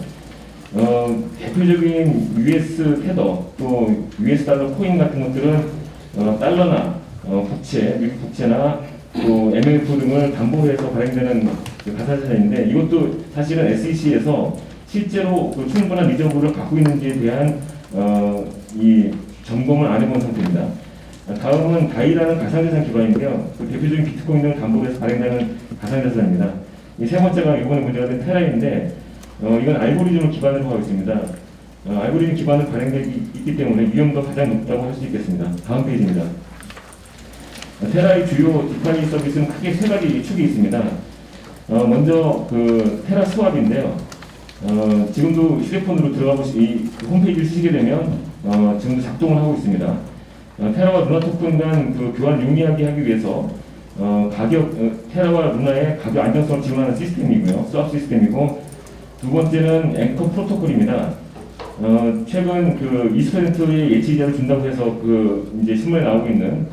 대표적인 US 테더, 또 US 달러 코인 같은 것들은 달러나 국채, 미국 국채나 또 MLF 등을 담보해서 발행되는 가상자산인데 이것도 사실은 SEC에서 실제로 충분한 리저브를 갖고 있는지에 대한 이 점검을 안 해본 상태입니다. 다음은 다이라는 가상자산 기반인데요. 대표적인 비트코인 등을 담보해서 발행되는 가상자산입니다. 이 세 번째가 이번에 문제가 된 테라인데 이건 알고리즘을 기반으로 하고 있습니다. 알고리즘 기반으로 발행되기 있기 때문에 위험도 가장 높다고 할 수 있겠습니다. 다음 페이지입니다. 테라의 주요 디파니 서비스는 크게 세 가지 축이 있습니다. 먼저 그 테라 스왑인데요. 지금도 휴대폰으로 들어가 이 홈페이지를 쓰시게 되면 지금도 작동을 하고 있습니다. 테라와 루나 토큰 간 그 교환 용이하게 하기 위해서 테라와 루나의 가격 안정성을 지원하는 시스템이고요. 스왑 시스템이고, 두 번째는 앵커 프로토콜입니다. 최근 그 20%의 예치이자를 준다고 해서 그 이제 신문에 나오고 있는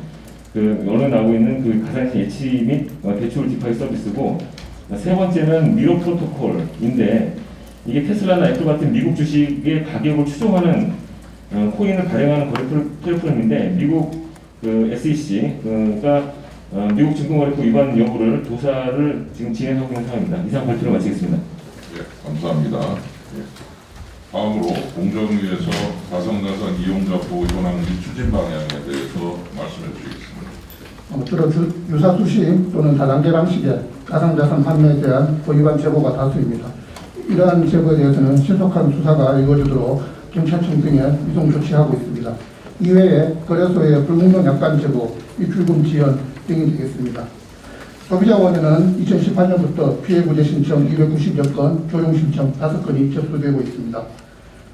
언론에 나오고 있는 그 가상화폐 예치 및 대출 디파이 서비스고, 세 번째는 미러 프로토콜인데, 이게 테슬라나 애플 같은 미국 주식의 가격을 추종하는 코인을 발행하는 거래 플랫폼인데, 미국 그 SEC가 미국 증권거래법 위반 여부를 조사를 지금 진행하고 있는 상황입니다. 이상 발표를 마치겠습니다. 네, 감사합니다. 네. 다음으로 공정위에서 가상자산 이용자 보호 현황 및 추진 방향에 대해서 말씀해 주시겠습니다. 주로 유사 수식 또는 다단계 방식의 가상자산 판매에 대한 고위반 제보가 다수입니다. 이러한 제보에 대해서는 신속한 수사가 이루어지도록 경찰청 등에 이송 조치하고 있습니다. 이외에 거래소의 불공정 약관 제보, 입출금 지연 등이 되겠습니다. 소비자원에는 2018년부터 피해구제 신청 290여 건, 조용 신청 5건이 접수되고 있습니다.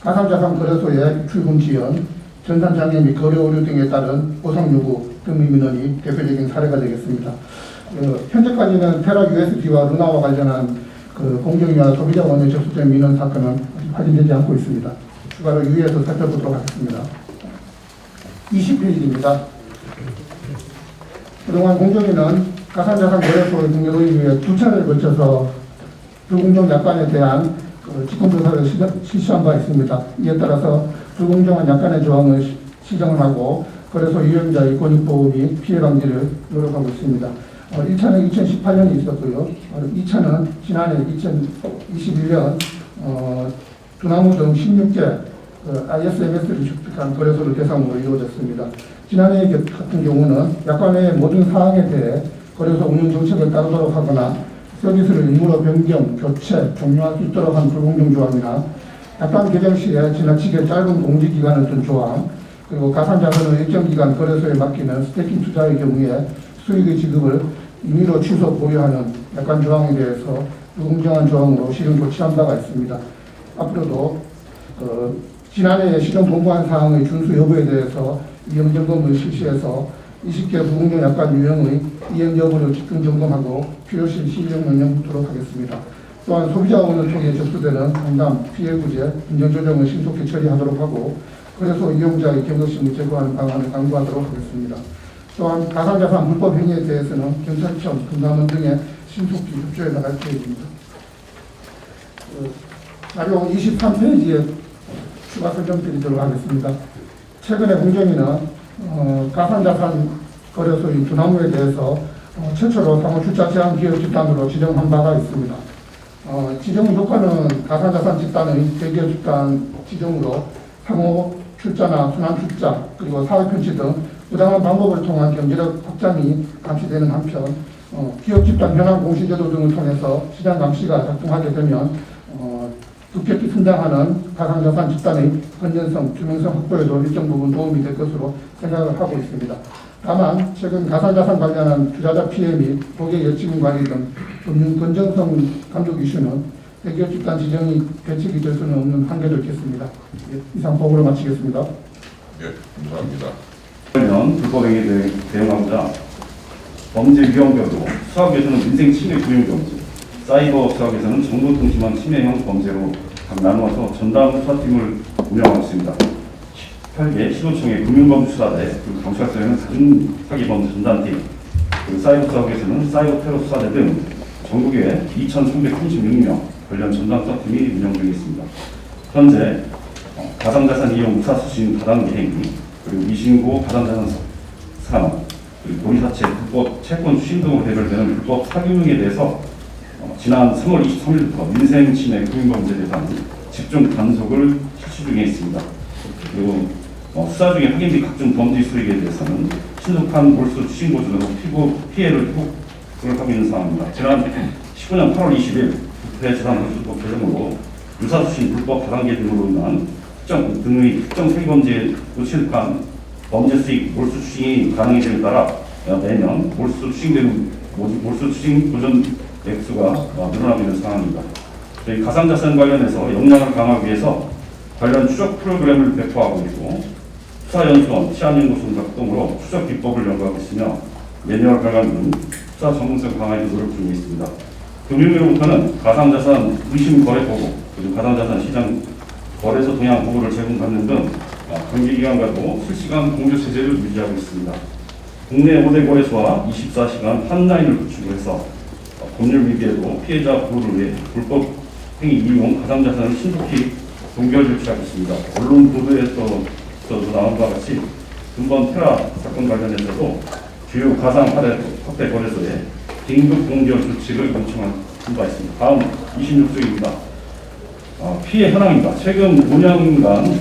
가상자산 거래소의 입출금 지연, 전산장애 및 거래 오류 등에 따른 보상 요구 등의 민원이 대표적인 사례가 되겠습니다. 현재까지는 테라 USD와 루나와 관련한 공정위와 소비자원에 접수된 민원 사건은 아직 확인되지 않고 있습니다. 추가로 유의해서 살펴보도록 하겠습니다. 20페이지입니다. 그동안 공정위는 가상자산 거래소의 능력을 위해 2차례에 걸쳐서 불공정 약관에 대한 직권조사를 실시한 바 있습니다. 이에 따라서 불공정한 약관의 조항을 시정을 하고 거래소 이용자의 권익보호 및 피해 방지를 노력하고 있습니다. 1차는 2018년에 있었고요. 2차는 지난해 2021년 두나무 등 16개 ISMS를 획득한 거래소를 대상으로 이루어졌습니다. 지난해 같은 경우는 약관의 모든 사항에 대해 거래소 운영 정책을 따르도록 하거나 서비스를 일부러 변경, 교체, 종료할 수 있도록 한 불공정 조항이나 약관 개정 시에 지나치게 짧은 공지 기간을 둔 조항, 그리고 가상자산을 일정 기간 거래소에 맡기는 스태킹 투자의 경우에 수익의 지급을 임의로 취소 보류하는 약관 조항에 대해서 불공정한 조항으로 실행 조치한 바가 있습니다. 앞으로도 지난해 실행 공고한 사항의 준수 여부에 대해서 이행 점검을 실시해서 20개 불공정 약관 유형의 이행 여부를 집중 점검하고 필요시 시행 명령토록 하겠습니다. 또한 소비자원을 통해 접수되는 상담, 피해 구제, 인정 조정을 신속히 처리하도록 하고 거래소 이용자의 경각심을 제거하는 방안을 강구하도록 하겠습니다. 또한 가상자산 불법 행위에 대해서는 경찰청, 금감원 등에 신속히 협조해 나갈 계획입니다. 자료 23페이지에 추가 설명드리도록 하겠습니다. 최근에 공정위는 가상자산 거래소인 두나무에 대해서 최초로 상호 출자 제한 기업 집단으로 지정한 바가 있습니다. 지정 조건은 가상자산 집단의 대기업 집단 지정으로 상호 출자나 순환 출자 그리고 사회 편취 등 부당한 방법을 통한 경제적 확장이 감시되는 한편 기업 집단 현황 공시제도 등을 통해서 시장 감시가 작동하게 되면 급격히 성장하는 가상자산 집단의 건전성, 투명성 확보에도 일정 부분 도움이 될 것으로 생각을 하고 있습니다. 다만 최근 가상자산 관련한 투자자 피해 및 고객 예치금 관리 등 금융 건전성 감독 이슈는 대기업 집단 지정이 대책이 될 수는 없는 한계도 있겠습니다. 이상 보고를 마치겠습니다. 네, 감사합니다. 관련 불법행위에 대응하고자 범죄 위험별로 수학에서는 민생 침해 구형 범죄, 사이버 수학에서는 정보통신망 침해형 범죄로 각 나누어서 전담 수사팀을 운영하고 있습니다. 18개 시도청의 금융범수사대, 그리고 경찰서에는 사기범죄 전담팀, 그리고 사이버 수학에서는 사이버 테러 수사대 등 전국에 2,336명 관련 전담 수사팀이 운영 중에 있습니다. 현재 가상자산 이용 무사수신 다단계 행위, 그리고 미신고 가상자산 산업, 그리고 도리사채 불법 채권 추심 등으로 대별되는 불법 사기용에 대해서 지난 3월 23일부터 민생침해 금융범죄 대상 집중 단속을 실시 중에 있습니다. 그리고 수사 중에 확인 및 각종 범죄 수익에 대해서는 신속한 몰수 추심 고지로 피해를 회복을 하고 있는 상황입니다. 지난 19년 8월 20일 부패재산관리법 개정으로 유사수신 불법 다단계 등으로 인한 특정 사기범죄로 취득한 범죄 수익 몰수 추징이 가능해짐에 따라 매년 몰수 추징 도전 액수가 늘어나고 있는 상황입니다. 저희 가상자산 관련해서 역량을 강화하기 위해서 관련 추적 프로그램을 배포하고 있고 수사연수원, 치안연구소 작동으로 추적 기법을 연구하고 있으며 매뉴얼 발간 등 수사 전문성 강화에 노력 중에 있습니다. 금융위로부터는 가상자산 의심 거래 보고 그리고 가상자산 시장 거래소 동향 보고를 제공받는 등 관계기관과도 실시간 공조 체제를 유지하고 있습니다. 국내 5대 거래소와 24시간 핫라인을 구축해서 법률 위기에도 피해자 보호를 위해 불법 행위 이용 가상자산을 신속히 동결 조치하고 있습니다. 언론 보도에서도 나온 바와 같이 근본 테라 사건 관련해서도 주요 가상 화폐 거래소에 긴급 동결 조치를 요청한 바 있습니다. 다음 26쪽입니다. 피해 현황입니다. 최근 5년간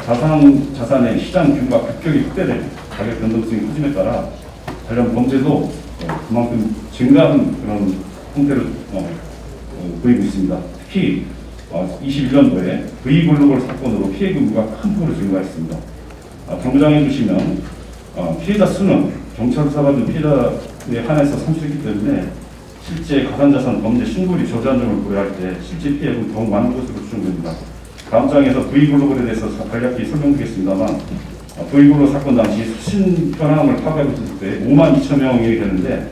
가상자산의 시장 규모가 급격히 확대되고 가격 변동성이 커짐에 따라 관련 범죄도 그만큼 증가하는 그런 형태를 보이고 있습니다. 특히 21년도에 V글로벌 사건으로 피해 규모가 큰 폭으로 증가했습니다. 당부장해 주시면 피해자 수는 경찰 수사받은 피해자에 한해서 산출했기 때문에 실제 가상자산 범죄 신고율이 저조한 점을 고려할 때 실제 피해는 더욱 많은 것으로 추정됩니다. 다음 장에서 V글로벌에 대해서 간략히 설명드리겠습니다만 V글로벌 사건 당시 수신 현황을 파악하고 있을 때 5만 2천 명이 되는데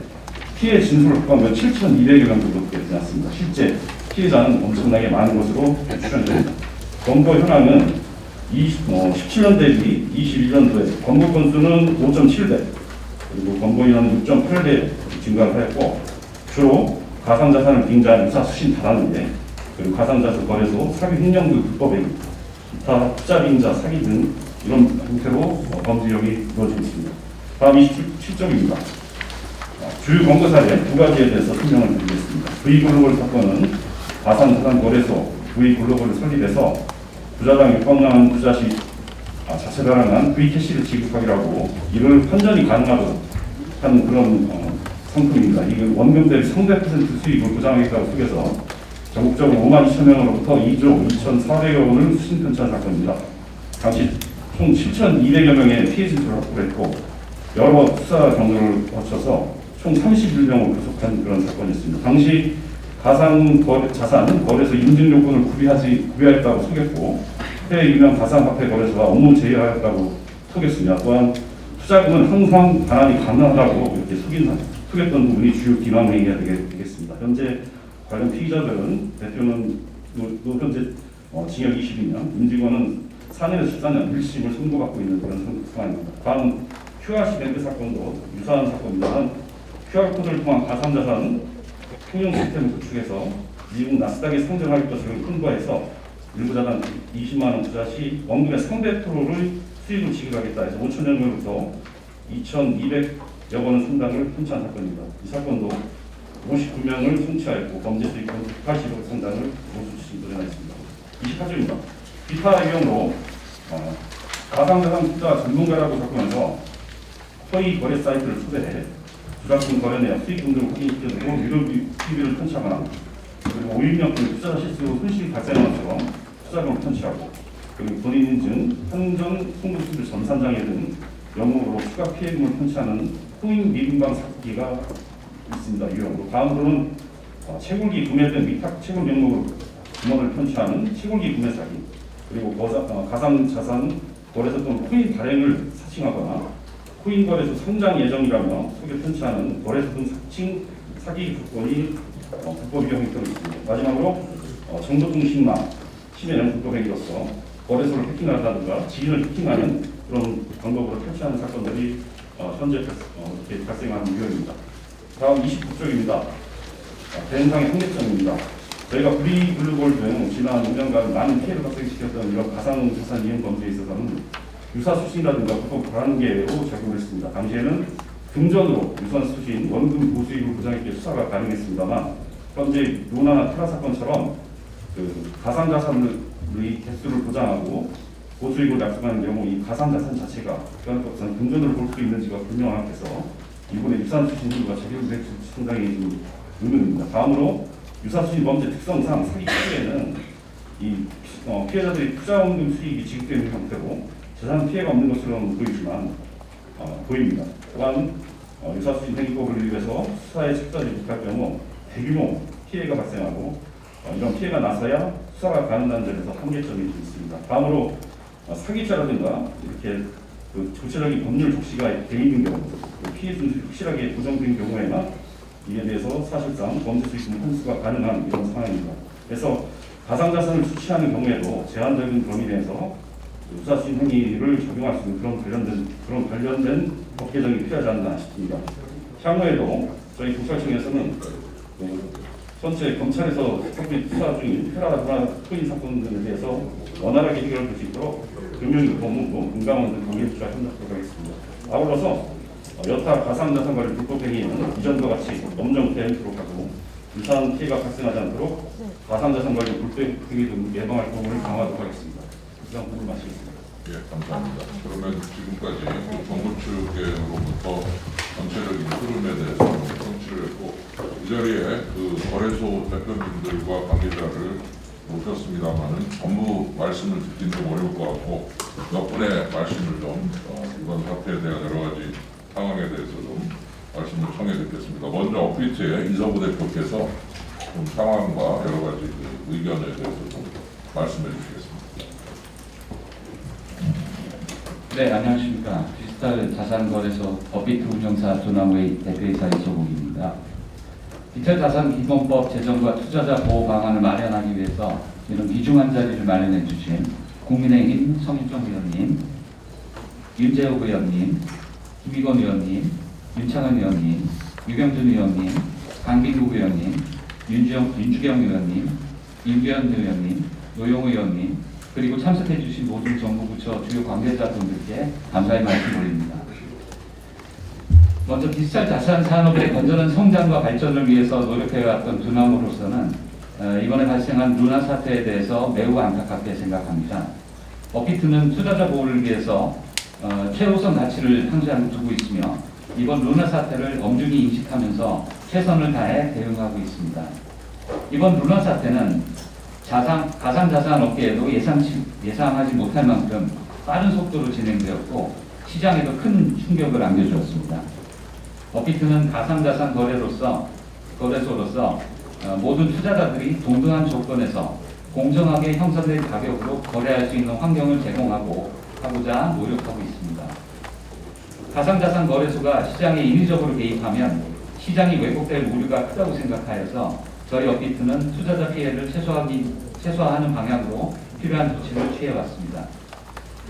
피해 진술을 포함하면 7,200여 명 정도 되지 않습니다. 실제 피해자는 엄청나게 많은 것으로 추정됩니다. 검거 현황은 17년 대비 21년도에 검거 건수는 5.7배 그리고 검거 인원은 6.8배 증가하였고 주로 가상자산을 빙자한 유사 수신 다단계 그리고 가상자산 거래소 사기 횡령등 불법행위 기타 투자 빙자 사기 등 이런 형태로 범죄력이 이루어지고 있습니다. 다음 27쪽입니다. 주요 검거 사례 두 가지에 대해서 설명을 드리겠습니다. V글로벌 사건은 가상자산 거래소 V글로벌을 설립해서 부자당 입법령한 투자 시 자체 발행한 V캐시를 지급하기로 하고 이를 환전이 가능하도록 하는 그런 상품입니다. 이게 원금 대비 300% 수익을 보장하겠다고 속여서 전국적으로 5만 2천 명으로부터 2조 2,400여 원을 수신 편찬 사건입니다. 당시 총 7,200여 명의 피해 진술을 확보했고 여러 수사 경로를 거쳐서 총 31명을 구속한 그런 사건이었습니다. 당시 가상자산 거래소 인증 요건을 구비하였다고 속였고 해외 유명 가상화폐 거래소와 업무 제휴하였다고 속였습니다. 또한 투자금은 항상 반환이 가능하다고 이렇게 속였던 부분이 주요 기망 행위가 되겠습니다. 현재 관련 피의자들은 대표는 현재 징역 22년, 임직원은 4년에서 14년 1심을 선고받고 있는 그런 상황입니다. 다음 QRC 뱅크 사건도 유사한 사건입니다만 QR코드를 통한 가상자산 통용 시스템을 구축해서 미국 나스닥에 상장할 것을 홍보해서 일부 자산 20만 원 투자 시 원금의 300%를 수익을 지급하겠다 해서 5천여 명으로부터 2,200여 원의 상당을 편취한 사건입니다. 이 사건도 59명을 송치하였고 범죄 수익 180억 상당을 모수 추심 도전하였습니다. 28조입니다. 비타 의혹으로 가상자산 투자 전문가라고 적으면서 허위 거래 사이트를 초대해 주작품 거래 내역 수익금 등을 확인시켜주고 유료 TV를 편취하거나 그리고 5인명분의 투자 실수 손실이 발생한 것처럼 투자금을 편취하고 그리고 본인 인증, 한정, 송금수들 전산장애 등 명목으로 추가 피해금을 편취하는 후임 미분방 사기가 있습니다. 유형으로 다음으로는 채굴기 구매 등 위탁 채굴 명목으로 금원을 편취하는 채굴기 구매 사기 그리고 가상자산 거래소 또는 코인 발행을 사칭하거나 코인 거래소 상장 예정이라며 속여 편취하는 거래소 등 사칭 사기 조건이 불법 위험이 있습니다. 마지막으로 정보통신망 침해 불법 행위로서 거래소를 해킹한다든가 지인을 해킹하는 그런 방법으로 편취하는 사건들이 현재 이렇게 발생하는 유형입니다. 다음 29쪽입니다. 대응상의 한계점입니다. 저희가 V글로벌 등 지난 5년간 많은 피해를 발생시켰던 이런 가상자산 이용 범죄에 있어서는 유사 수신이라든가 불법 불안계로 적용을 했습니다. 당시에는 금전으로 유사 수신, 원금 보수익을 보장했기에 수사가 가능했습니다만 현재 루나나 테라 사건처럼 가상자산의 개수를 보장하고 보수익을 약속하는 경우 이 가상자산 자체가 금전으로 볼 수 있는지가 불명확해서 이번에 유사수신 제도가 적용될 수 상당히 좀 의문입니다. 다음으로 유사수신 범죄 특성상 사기 초기에는 이 피해자들이 투자원금 수익이 지급되는 형태로 재산 피해가 없는 것처럼 보이지만 보입니다. 또한 유사수신 행위법을 위해서 수사에 책자지 못할 경우 대규모 피해가 발생하고 이런 피해가 나서야 수사가 가능한 점에서 한계점이 있습니다. 다음으로 사기죄라든가 이렇게 그 구체적인 법률 적시가 돼 있는 경우, 피해 진술이 확실하게 고정된 경우에만 이에 대해서 사실상 범죄 수익금 환수가 가능한 이런 상황입니다. 그래서 가상자산을 수취하는 경우에도 제한적인 범위 내에서 유사수익 행위를 적용할 수 있는 그런 관련된 법 개정이 필요하지 않나 싶습니다. 향후에도 저희 경찰청에서는 전체 검찰에서 수사 중인 테러나 코인 사건들에 대해서 원활하게 해결할 수 있도록 금융, 법무부, 금감원 등 관계 부처와 협력하도록 하겠습니다. 아울러서 여타 가상자산관리 불법 행위는 이전과 같이 엄정 대응토록 하고 유사한 피해가 발생하지 않도록 가상자산관리 불법 행위 등 예방할 부분을 강화하도록 하겠습니다. 이상 부분 마치겠습니다. 예, 감사합니다. 그러면 지금까지 그 정부 측으로부터 전체적인 흐름에 대해서 성취를 했고, 이 자리에 그 거래소 대표님들과 관계자를 모셨습니다만은 전부 말씀을 듣긴 좀 어려울 것 같고, 몇 분의 말씀을 좀 이번 사태에 대한 여러 가지 상황에 대해서 좀 말씀을 청해 듣겠습니다. 먼저 업비트의 이서구 대표께서 좀 상황과 여러 가지 그 의견에 대해서 좀 말씀해 주시겠습니다. 네, 안녕하십니까. 디지털 자산거래소 업비트 운영사 조남의 대표이사 이소국입니다. 디지털 자산 기본법 제정과 투자자 보호 방안을 마련하기 위해서 이런 귀중한 자리를 마련해 주신 국민의힘 성일종 의원님, 윤재욱 의원님, 김의건 의원님, 윤창현 의원님, 유경준 의원님, 강빈국 의원님, 윤주경 의원님, 임규현 의원님, 노용 의원님, 그리고 참석해 주신 모든 정부 부처 주요 관계자분들께 감사의 말씀 올립니다. 먼저 디지털 자산 산업의 건전한 성장과 발전을 위해서 노력해왔던 두나무로서는 이번에 발생한 루나 사태에 대해서 매우 안타깝게 생각합니다. 업비트는 투자자 보호를 위해서 최우선 가치를 항상 두고 있으며 이번 루나 사태를 엄중히 인식하면서 최선을 다해 대응하고 있습니다. 이번 루나 사태는 가상자산 업계에도 예상하지 못할 만큼 빠른 속도로 진행되었고 시장에도 큰 충격을 안겨주었습니다. 업비트는 가상자산 거래소로서 모든 투자자들이 동등한 조건에서 공정하게 형성된 가격으로 거래할 수 있는 환경을 제공하고자 노력하고 있습니다. 가상자산 거래소가 시장에 인위적으로 개입하면 시장이 왜곡될 우려가 크다고 생각하여서 저희 업비트는 투자자 피해를 최소화하는 방향으로 필요한 조치를 취해왔습니다.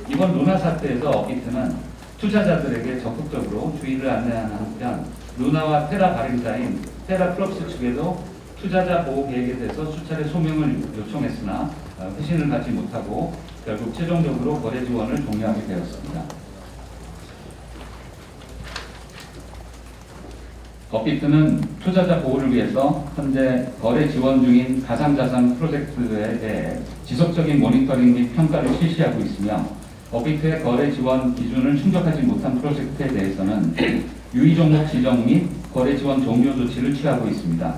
이번 루나 사태에서 업비트는 투자자들에게 적극적으로 주의를 안내하는 한편 루나와 테라 발행사인 테라프롭스 측에도 투자자 보호 계획에 대해서 수차례 소명을 요청했으나 회신을 받지 못하고 결국 최종적으로 거래 지원을 종료하게 되었습니다. 업비트는 투자자 보호를 위해서 현재 거래 지원 중인 가상자산 프로젝트에 대해 지속적인 모니터링 및 평가를 실시하고 있으며 업비트의 거래 지원 기준을 충족하지 못한 프로젝트에 대해서는 유의 종목 지정 및 거래 지원 종료 조치를 취하고 있습니다.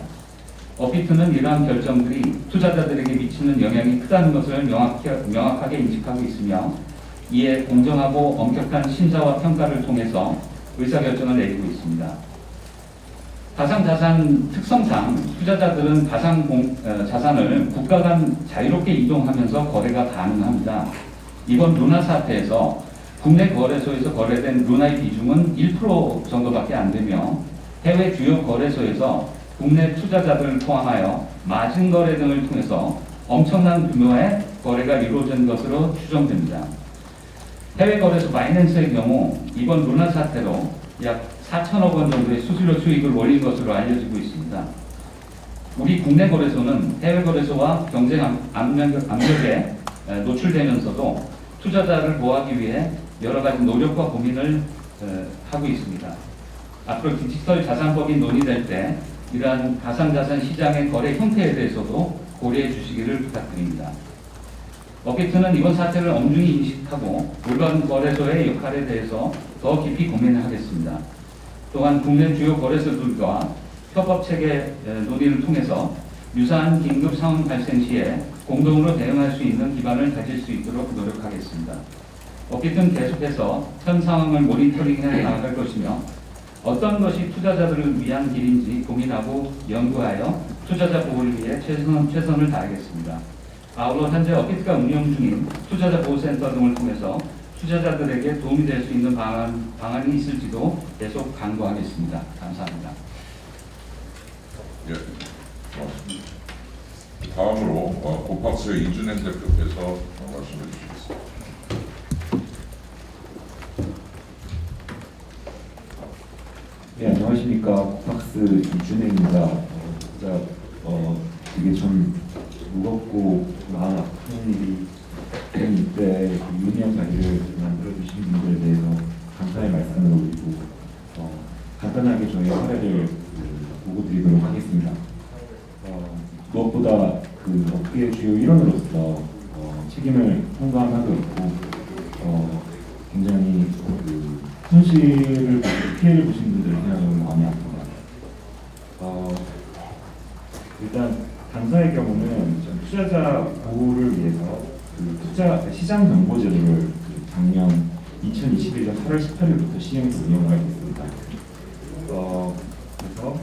업비트는 이러한 결정들이 투자자들에게 미치는 영향이 크다는 것을 명확하게 인식하고 있으며 이에 공정하고 엄격한 심사와 평가를 통해서 의사결정을 내리고 있습니다. 가상자산 특성상 투자자들은 자산을 국가 간 자유롭게 이동하면서 거래가 가능합니다. 이번 루나 사태에서 국내 거래소에서 거래된 루나의 비중은 1% 정도밖에 안 되며 해외 주요 거래소에서 국내 투자자들을 포함하여 마진 거래 등을 통해서 엄청난 규모의 거래가 이루어진 것으로 추정됩니다. 해외 거래소 바이낸스의 경우 이번 루나 사태로 약 4천억 원 정도의 수수료 수익을 올린 것으로 알려지고 있습니다. 우리 국내 거래소는 해외 거래소와 경쟁 압력에 노출되면서도 투자자를 보호하기 위해 여러 가지 노력과 고민을 하고 있습니다. 앞으로 디지털 자산법이 논의될 때 이러한 가상자산 시장의 거래 형태에 대해서도 고려해 주시기를 부탁드립니다. 업비트는 이번 사태를 엄중히 인식하고 물건 거래소의 역할에 대해서 더 깊이 고민을 하겠습니다. 또한 국내 주요 거래소들과 협업체계 논의를 통해서 유사한 긴급 상황 발생 시에 공동으로 대응할 수 있는 기반을 가질 수 있도록 노력하겠습니다. 업비트는 계속해서 현 상황을 모니터링해 나갈 것이며 어떤 것이 투자자들을 위한 길인지 고민하고 연구하여 투자자 보호를 위해 최선을 다하겠습니다. 아울러 현재 어피트가 운영 중인 투자자 보호센터 등을 통해서 투자자들에게 도움이 될 수 있는 방안이 있을지도 계속 강구하겠습니다. 감사합니다. 예, 고맙습니다. 다음으로 고팍스의 이준행 대표께서 말씀해 주시겠습니다. 네, 안녕하십니까. 고팍스 이준행입니다. 진짜 되게 좀 무겁고 마음 아픈 일이 된 때 유니언 자리를 만들어주신 분들에 대해서 감사의 말씀을 올리고 간단하게 저희 사례를 보고 드리도록 하겠습니다. 무엇보다 그 업계의 주요 일원으로서 책임을 통감하고 있고 굉장히 그 손실을 피해를 보신 분들을 생각하면 마음이 아픕니다. 일단 당사의 경우는 투자자 보호를 위해서 그 투자 시장 정보 제도를 작년 2021년 8월 18일부터 시행해서 운영을 하고 있습니다. 그래서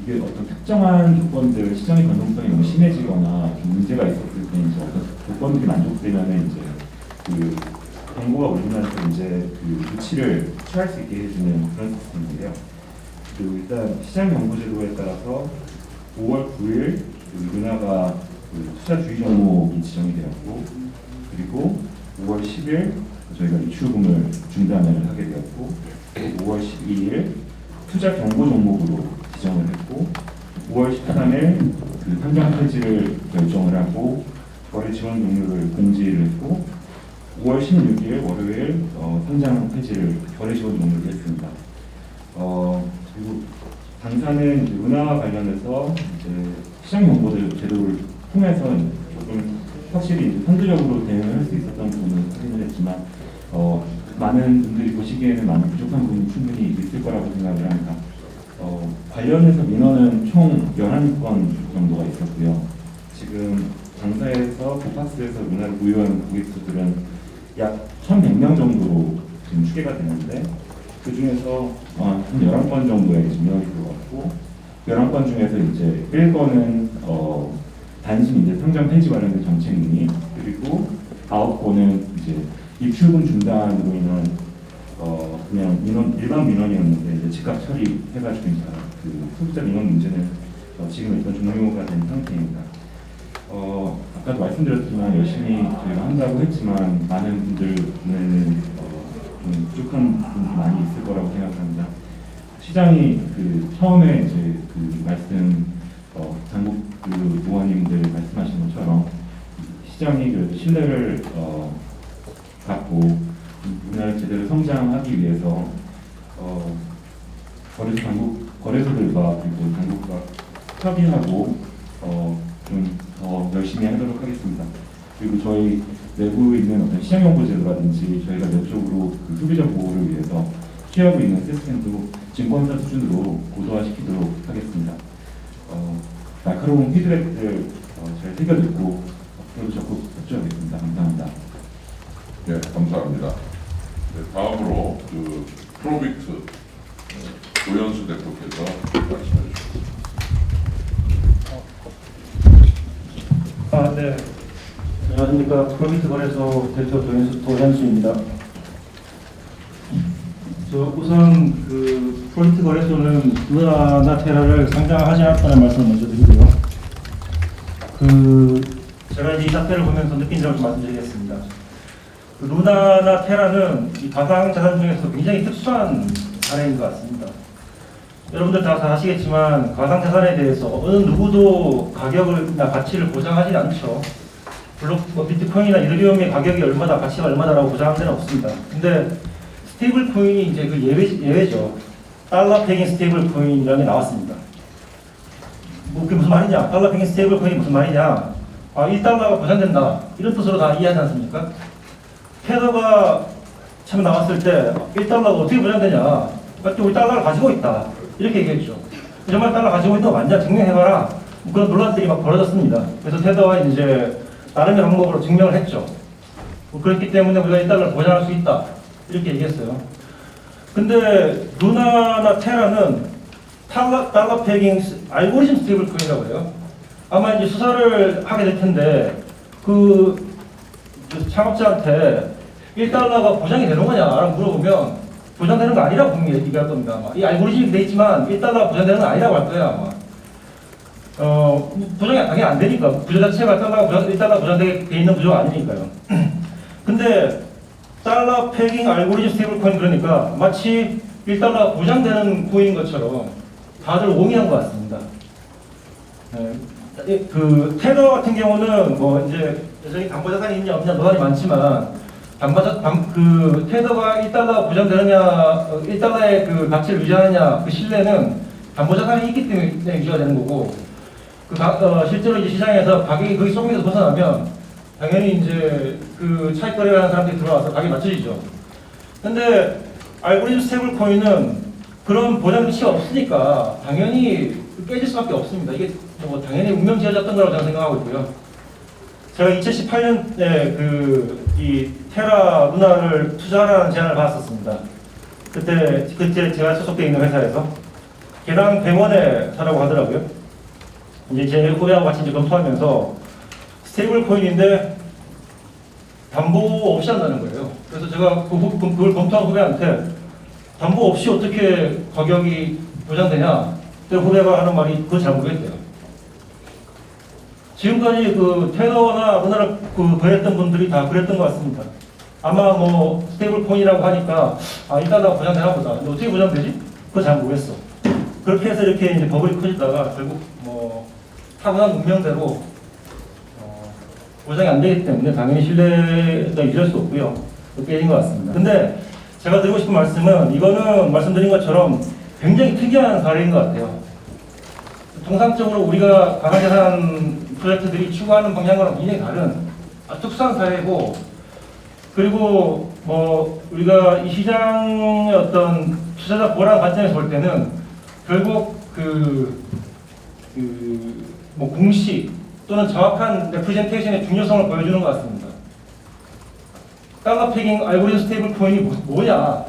이게 어떤 특정한 조건들 시장의 변동성이 너무 심해지거나 좀 문제가 있었을 때 이제 어떤 조건들이 만족되면은 이제 그 정보가 올리면서 이제 그 조치를 취할 수 있게 해주는 그런 시스템인데요. 그리고 일단 시장 정보 제도에 따라서 5월 9일 루나가 그 투자 주의 종목이 지정이 되었고, 그리고 5월 10일 저희가 입출금을 중단을 하게 되었고, 5월 12일 투자 경고 종목으로 지정을 했고, 5월 13일 그 상장 폐지를 결정을 하고 거래 지원 종료를 공지를 했고, 5월 16일 월요일 상장 폐지를 거래 지원 종료를 했습니다. 그리고 당사는 루나와 관련해서 이제 시장 정보 제도를 통해서 조금 확실히 선두적으로 대응을 할 수 있었던 부분은 확인을 했지만 많은 분들이 보시기에는 많은 부족한 부분이 충분히 있을 거라고 생각을 합니다. 관련해서 민원은 총 11건 정도가 있었고요. 지금 당사에서 고팍스에서 루나를 보유한 고객수들은 약 1,100명 정도로 지금 추계가 되는데, 그 중에서 한 11건 정도의 민원이 들어갔고, 11건 중에서 이제 1건은 단순히 이제 상장 폐지 관련된 정책 문의, 그리고 9건은 이제 입출금 중단으로 인한 그냥 일반 민원이었는데 이제 즉각 처리해가지고 이제 그 소비자 민원 문제는 지금 일단 종료가 된 상태입니다. 아까도 말씀드렸지만 열심히 저희가 한다고 했지만 많은 분들 눈에는 좀 부족한 부분이 많이 있을 거라고 생각합니다. 시장이 그 처음에 이제 그 말씀 당국 그 의원님들 말씀하신 것처럼 시장이 그 신뢰를 갖고 우리나라를 제대로 성장하기 위해서 거래소들과 그리고 당국과 협의하고 좀 더 열심히 하도록 하겠습니다. 그리고 저희 내부에 있는 어떤 시장 정보 제도라든지 저희가 내부적으로 그 소비자 보호를 위해서 취하고 있는 시스템도 증권사 수준으로 고도화시키도록 하겠습니다. 날카로운 피드백들 잘 새겨듣고 앞으로도 적극 협조하겠습니다. 감사합니다. 네, 감사합니다. 네, 다음으로 그 프로빅트 조현수 대표께서 말씀해 주시겠습니다. 네. 안녕하십니까. 프로빅트 거래소 대표 조현수입니다. 우선 그 프로빅트 거래소는 루나나 테라를 상장하지 않았다는 말씀을 먼저 드리고요. 제가 이제 이 사태를 보면서 느낀 점을 좀 말씀드리겠습니다. 루나나 테라는 이 가상 자산 중에서 굉장히 특수한 사례인 것 같습니다. 여러분들 다 잘 아시겠지만 가상 자산에 대해서 어느 누구도 가격이나 가치를 보장하지 않죠. 물론 비트코인이나 이더리움의 가격이 얼마다, 가치가 얼마다라고 보장하는 데는 없습니다. 근데 스테이블 코인이 이제 그 예외죠. 달러 팩인 스테이블 코인이라는 게 나왔습니다. 그게 무슨 말이냐? 달러 팩인 스테이블 코인이 무슨 말이냐? 1달러가 보장된다. 이런 뜻으로 다 이해하지 않습니까? 테더가 처음 나왔을 때 1달러가 어떻게 보장되냐? 우리 달러를 가지고 있다. 이렇게 얘기했죠. 정말 달러 가지고 있는 거 맞냐? 증명해봐라. 그런 논란들이 막 벌어졌습니다. 그래서 테더가 이제 나름의 방법으로 증명을 했죠. 그렇기 때문에 우리가 1달러를 보장할 수 있다. 이렇게 얘기했어요. 근데 루나나 테라는 달러 패깅 알고리즘 스테이블 코인이라고 해요. 아마 이제 수사를 하게 될 텐데 그 창업자한테 1달러가 보장이 되는 거냐라고 물어보면 보장되는 거 아니라고 분명히 얘기할 겁니다. 아마. 이 알고리즘이 돼 있지만 1달러가 보장되는 건 아니라고 할 거예요. 아마. 보장이 당연히 안 되니까 구조 자체가 1달러 보장되게 돼 있는 구조가 아니니까요. 근데 달러 패깅 알고리즘 스테이블 코인 그러니까 마치 1달러가 보장되는 코인인 것처럼 다들 옹이한 것 같습니다. 그 테더 같은 경우는 뭐 이제 여전히 담보자산이 있냐 없냐 논란이 많지만 그 테더가 1달러가 보장되느냐 1달러의 그 가치를 유지하느냐 그 신뢰는 담보자산이 있기 때문에 유지가 되는 거고 실제로 이제 시장에서 가격이 거기 속에서 벗어나면 당연히 이제 그 차익 거래를 하는 사람들이 들어와서 가격이 맞춰지죠. 근데 알고리즘 스테이블 코인은 그런 보장 가치가 없으니까 당연히 깨질 수밖에 없습니다. 이게 뭐 당연히 운명 지어졌던 거라고 저는 생각하고 있고요. 제가 2018년에 이 테라 루나를 투자하라는 제안을 받았었습니다. 그때 제가 소속되어 있는 회사에서 개당 100원에 사라고 하더라고요. 이제 제 후배하고 같이 이제 검토하면서 스테이블 코인인데 담보 없이 한다는 거예요. 그래서 제가 그걸 검토한 후배한테 담보 없이 어떻게 가격이 보장되냐? 그때 후배가 하는 말이 그거 잘 모르겠대요. 지금까지 그 테더나 루나를 거래했던 분들이 다 그랬던 것 같습니다. 아마 뭐 스테이블 코인이라고 하니까 1달러가 보장되나 보다. 근데 어떻게 보장되지? 그거 잘 모르겠어. 그렇게 해서 이렇게 이제 버블이 커지다가 결국 뭐 타고난 운명대로 보장이 안 되기 때문에 당연히 신뢰가 유지할 수 없고요. 깨진 것 같습니다. 근데 제가 드리고 싶은 말씀은 이거는 말씀드린 것처럼 굉장히 특이한 사례인 것 같아요. 통상적으로 우리가 가상자산 프로젝트들이 추구하는 방향과는 굉장히 다른 특수한 사례고 그리고 뭐 우리가 이 시장의 어떤 투자자 보호라는 관점에서 볼 때는 결국 뭐 공식 또는 정확한 레프레젠테이션의 중요성을 보여주는 것 같습니다. 달러 패깅 알고리즘 스테이블 코인이 뭐냐?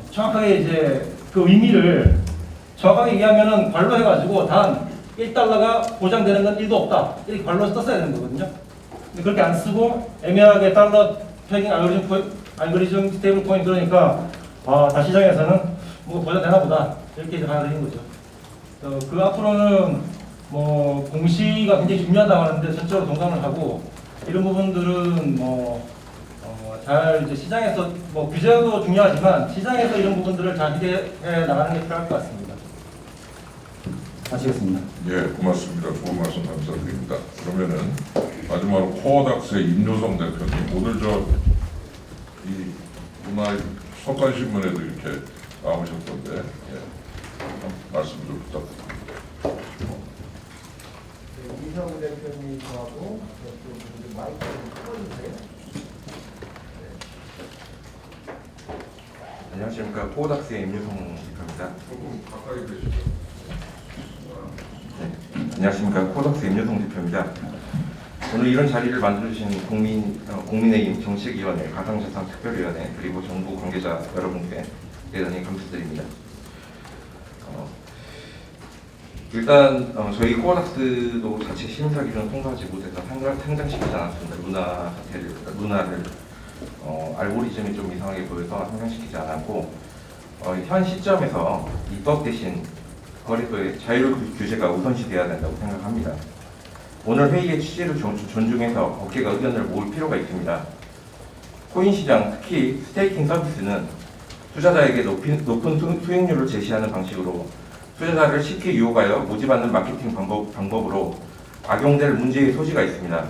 정확하게 이제 그 의미를 정확하게 얘기하면은 발로 해가지고 단 1달러가 보장되는 건 1도 없다. 이렇게 발로 썼어야 되는 거거든요. 근데 그렇게 안 쓰고 애매하게 달러 패깅 알고리즘 스테이블 코인 그러니까 다 시장에서는 뭐 보장되나 보다. 이렇게 받아들인 거죠. 그 앞으로는 뭐 공시가 굉장히 중요하다고 하는데 전적으로 동감을 하고 이런 부분들은 잘 이제 시장에서 뭐 규제도 중요하지만 시장에서 이런 부분들을 잘 기대해 나가는 게 필요할 것 같습니다. 마치겠습니다. 예, 고맙습니다. 좋은 말씀 감사드립니다. 그러면은 마지막으로 코어닥스의 임효성 대표님, 오늘 이 문화 석간신문에도 이렇게 나오셨던데 말씀 좀 부탁드립니다. 이상우 대표님하고 마이크를 켜주세요. 안녕하십니까. 코어닥스의 임유성 대표입니다. 조금 가까이 계시죠. 네. 안녕하십니까. 코어닥스 임유성 대표입니다. 오늘 이런 자리를 만들어주신 국민의힘 정책위원회, 가상자산 특별위원회 그리고 정부 관계자 여러분께 대단히 감사드립니다. 일단 저희 코어닥스도 자체 심사 기준 통과하지 못해서 상장시키지 않았습니다. 루나를 알고리즘이 좀 이상하게 보여서 상장시키지 않았고 현 시점에서 입법 대신 거래소의 자율 규제가 우선시돼야 된다고 생각합니다. 오늘 회의의 취지를 존중해서 업계가 의견을 모을 필요가 있습니다. 코인 시장, 특히 스테이킹 서비스는 투자자에게 높은 수익률을 제시하는 방식으로 투자자를 쉽게 유혹하여 모집하는 마케팅 방법으로 악용될 문제의 소지가 있습니다.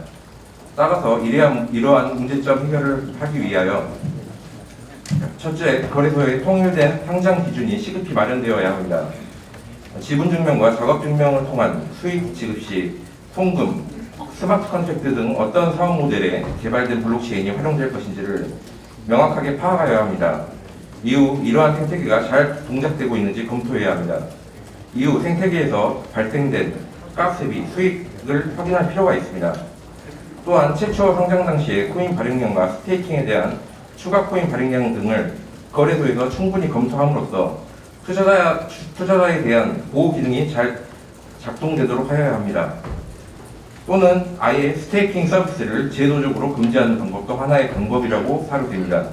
따라서 이러한 문제점 해결을 하기 위하여 첫째, 거래소의 통일된 상장 기준이 시급히 마련되어야 합니다. 지분증명과 작업증명을 통한 수익 지급 시 송금, 스마트 컨트랙트 등 어떤 사업 모델에 개발된 블록체인이 활용될 것인지를 명확하게 파악하여야 합니다. 이후 이러한 생태계가 잘 동작되고 있는지 검토해야 합니다. 이후 생태계에서 발생된 가스비, 수익을 확인할 필요가 있습니다. 또한 최초 상장 당시의 코인 발행량과 스테이킹에 대한 추가 코인 발행량 등을 거래소에서 충분히 검토함으로써 투자자에 대한 보호 기능이 잘 작동되도록 하여야 합니다. 또는 아예 스테이킹 서비스를 제도적으로 금지하는 방법도 하나의 방법이라고 사료됩니다.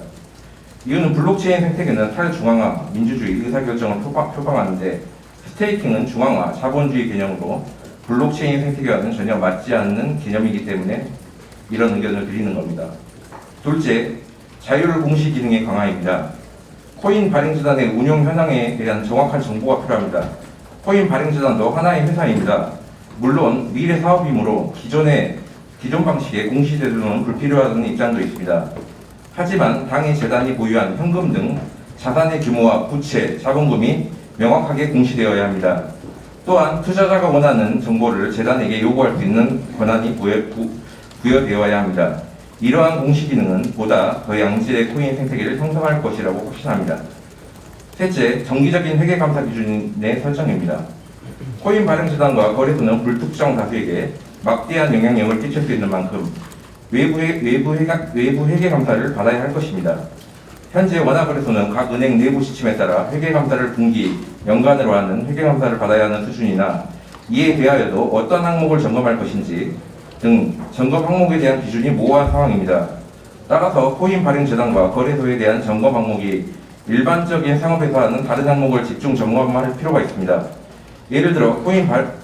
이유는 블록체인 생태계는 탈중앙화, 민주주의, 의사결정을 표방하는데 스테이킹은 중앙화, 자본주의 개념으로 블록체인 생태계와는 전혀 맞지 않는 개념이기 때문에 이런 의견을 드리는 겁니다. 둘째, 자율 공시 기능의 강화입니다. 코인 발행재단의 운용 현황에 대한 정확한 정보가 필요합니다. 코인 발행재단도 하나의 회사입니다. 물론 미래 사업이므로 기존 방식의 공시 제도는 불필요하다는 입장도 있습니다. 하지만 당의 재단이 보유한 현금 등 자산의 규모와 부채, 자본금이 명확하게 공시되어야 합니다. 또한 투자자가 원하는 정보를 재단에게 요구할 수 있는 권한이 부여되어야 합니다. 이러한 공시 기능은 보다 더 양질의 코인 생태계를 형성할 것이라고 확신합니다. 셋째, 정기적인 회계감사 기준의 설정입니다. 코인 발행재단과 거래소는 불특정 다수에게 막대한 영향력을 끼칠 수 있는 만큼 외부 회계감사를 받아야 할 것입니다. 현재 원화거래소는 각 은행 내부 시침에 따라 회계감사를 분기, 연간으로 하는 회계감사를 받아야 하는 수준이나 이에 대하여도 어떤 항목을 점검할 것인지 등 점검 항목에 대한 기준이 모호한 상황입니다. 따라서 코인 발행재단과 거래소에 대한 점검 항목이 일반적인 상업에서 하는 다른 항목을 집중 점검할 필요가 있습니다. 예를 들어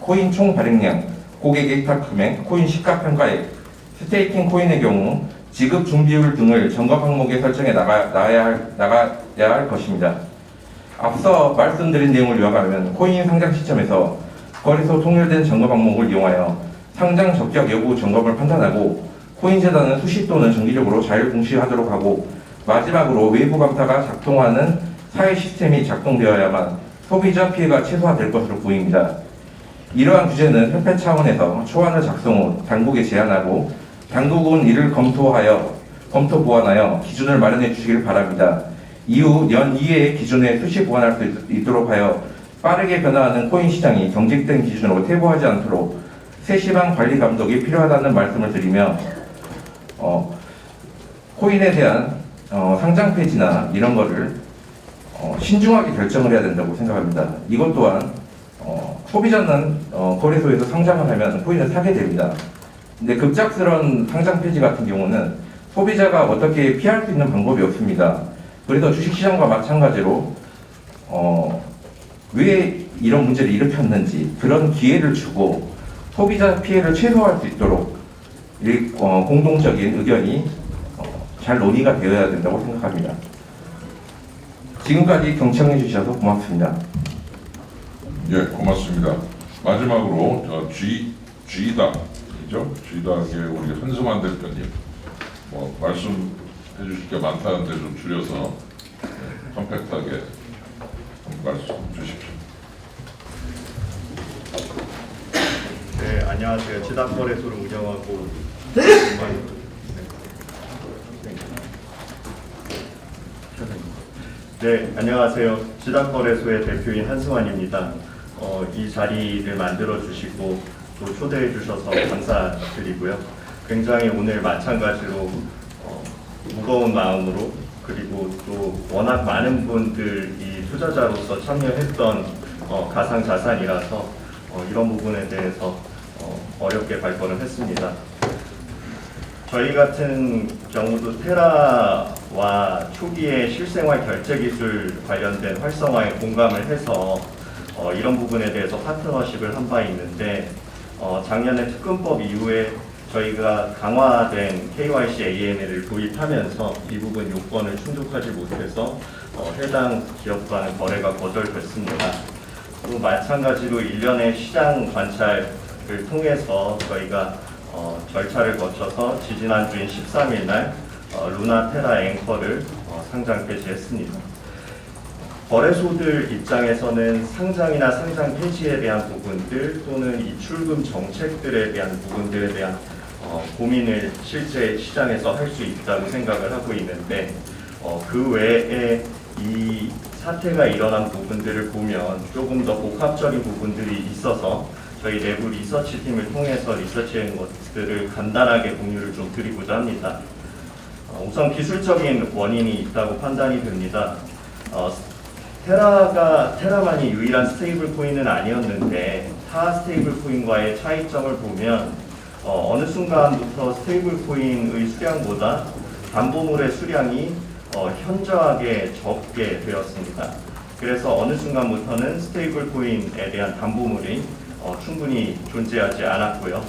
코인 총 발행량, 고객의 탁 금액, 코인 시가 평가액, 스테이킹 코인의 경우 지급 준비율 등을 점검 항목에 설정해 나가야 할 것입니다. 앞서 말씀드린 내용을 요약하면 코인 상장 시점에서 거래소 통일된 점검 항목을 이용하여 상장 적격 여부 점검을 판단하고 코인 재단은 수시 또는 정기적으로 자율 공시하도록 하고 마지막으로 외부 감사가 작동하는 사회 시스템이 작동되어야만 소비자 피해가 최소화될 것으로 보입니다. 이러한 규제는 협회 차원에서 초안을 작성 후 당국에 제안하고 당국은 이를 검토 보완하여 기준을 마련해 주시길 바랍니다. 이후 연 2회의 기준에 수시 보완할 수 있도록 하여 빠르게 변화하는 코인 시장이 경직된 기준으로 퇴보하지 않도록 세심한 관리 감독이 필요하다는 말씀을 드리며 코인에 대한 상장 폐지나 이런 거를 신중하게 결정을 해야 된다고 생각합니다. 이것 또한 소비자는 거래소에서 상장을 하면 코인을 사게 됩니다. 근데 급작스러운 상장 폐지 같은 경우는 소비자가 어떻게 피할 수 있는 방법이 없습니다. 그래서 주식시장과 마찬가지로 왜 이런 문제를 일으켰는지 그런 기회를 주고 소비자 피해를 최소화할 수 있도록 공동적인 의견이 잘 논의가 되어야 된다고 생각합니다. 지금까지 경청해 주셔서 고맙습니다. 예, 고맙습니다. 마지막으로 G당이죠. G당의 우리 한승환 대표님 말씀해 주실 게 많다는데 좀 줄여서 컴팩트하게 말씀 주십시오. 네, 안녕하세요. 지당거래소를 운영하고 네, 안녕하세요. 지당거래소의 대표인 한승환입니다. 이 자리를 만들어 주시고 또 초대해 주셔서 감사드리고요. 굉장히 오늘 마찬가지로 무거운 마음으로 그리고 또 워낙 많은 분들이 투자자로서 참여했던 가상자산이라서 이런 부분에 대해서 어렵게 발표를 했습니다. 저희 같은 경우도 테라와 초기의 실생활 결제 기술 관련된 활성화에 공감을 해서 이런 부분에 대해서 파트너십을 한 바 있는데 작년에 특검법 이후에 저희가 강화된 KYC AML을 도입하면서 이 부분 요건을 충족하지 못해서 해당 기업과는 거래가 거절됐습니다. 또 마찬가지로 일련의 시장 관찰을 통해서 저희가 절차를 거쳐서 지지난주인 13일 날 루나테라 앵커를 상장 폐지했습니다. 거래소들 입장에서는 상장이나 상장 폐지에 대한 부분들 또는 이 출금 정책들에 대한 부분들에 대한 고민을 실제 시장에서 할 수 있다고 생각을 하고 있는데 그 외에 이 사태가 일어난 부분들을 보면 조금 더 복합적인 부분들이 있어서 저희 내부 리서치 팀을 통해서 리서치한 것들을 간단하게 공유를 좀 드리고자 합니다. 우선 기술적인 원인이 있다고 판단이 됩니다. 테라만이 유일한 스테이블 코인은 아니었는데 타 스테이블 코인과의 차이점을 보면 어느 순간부터 스테이블 코인의 수량보다 담보물의 수량이 현저하게 적게 되었습니다. 그래서 어느 순간부터는 스테이블 코인에 대한 담보물이 충분히 존재하지 않았고요.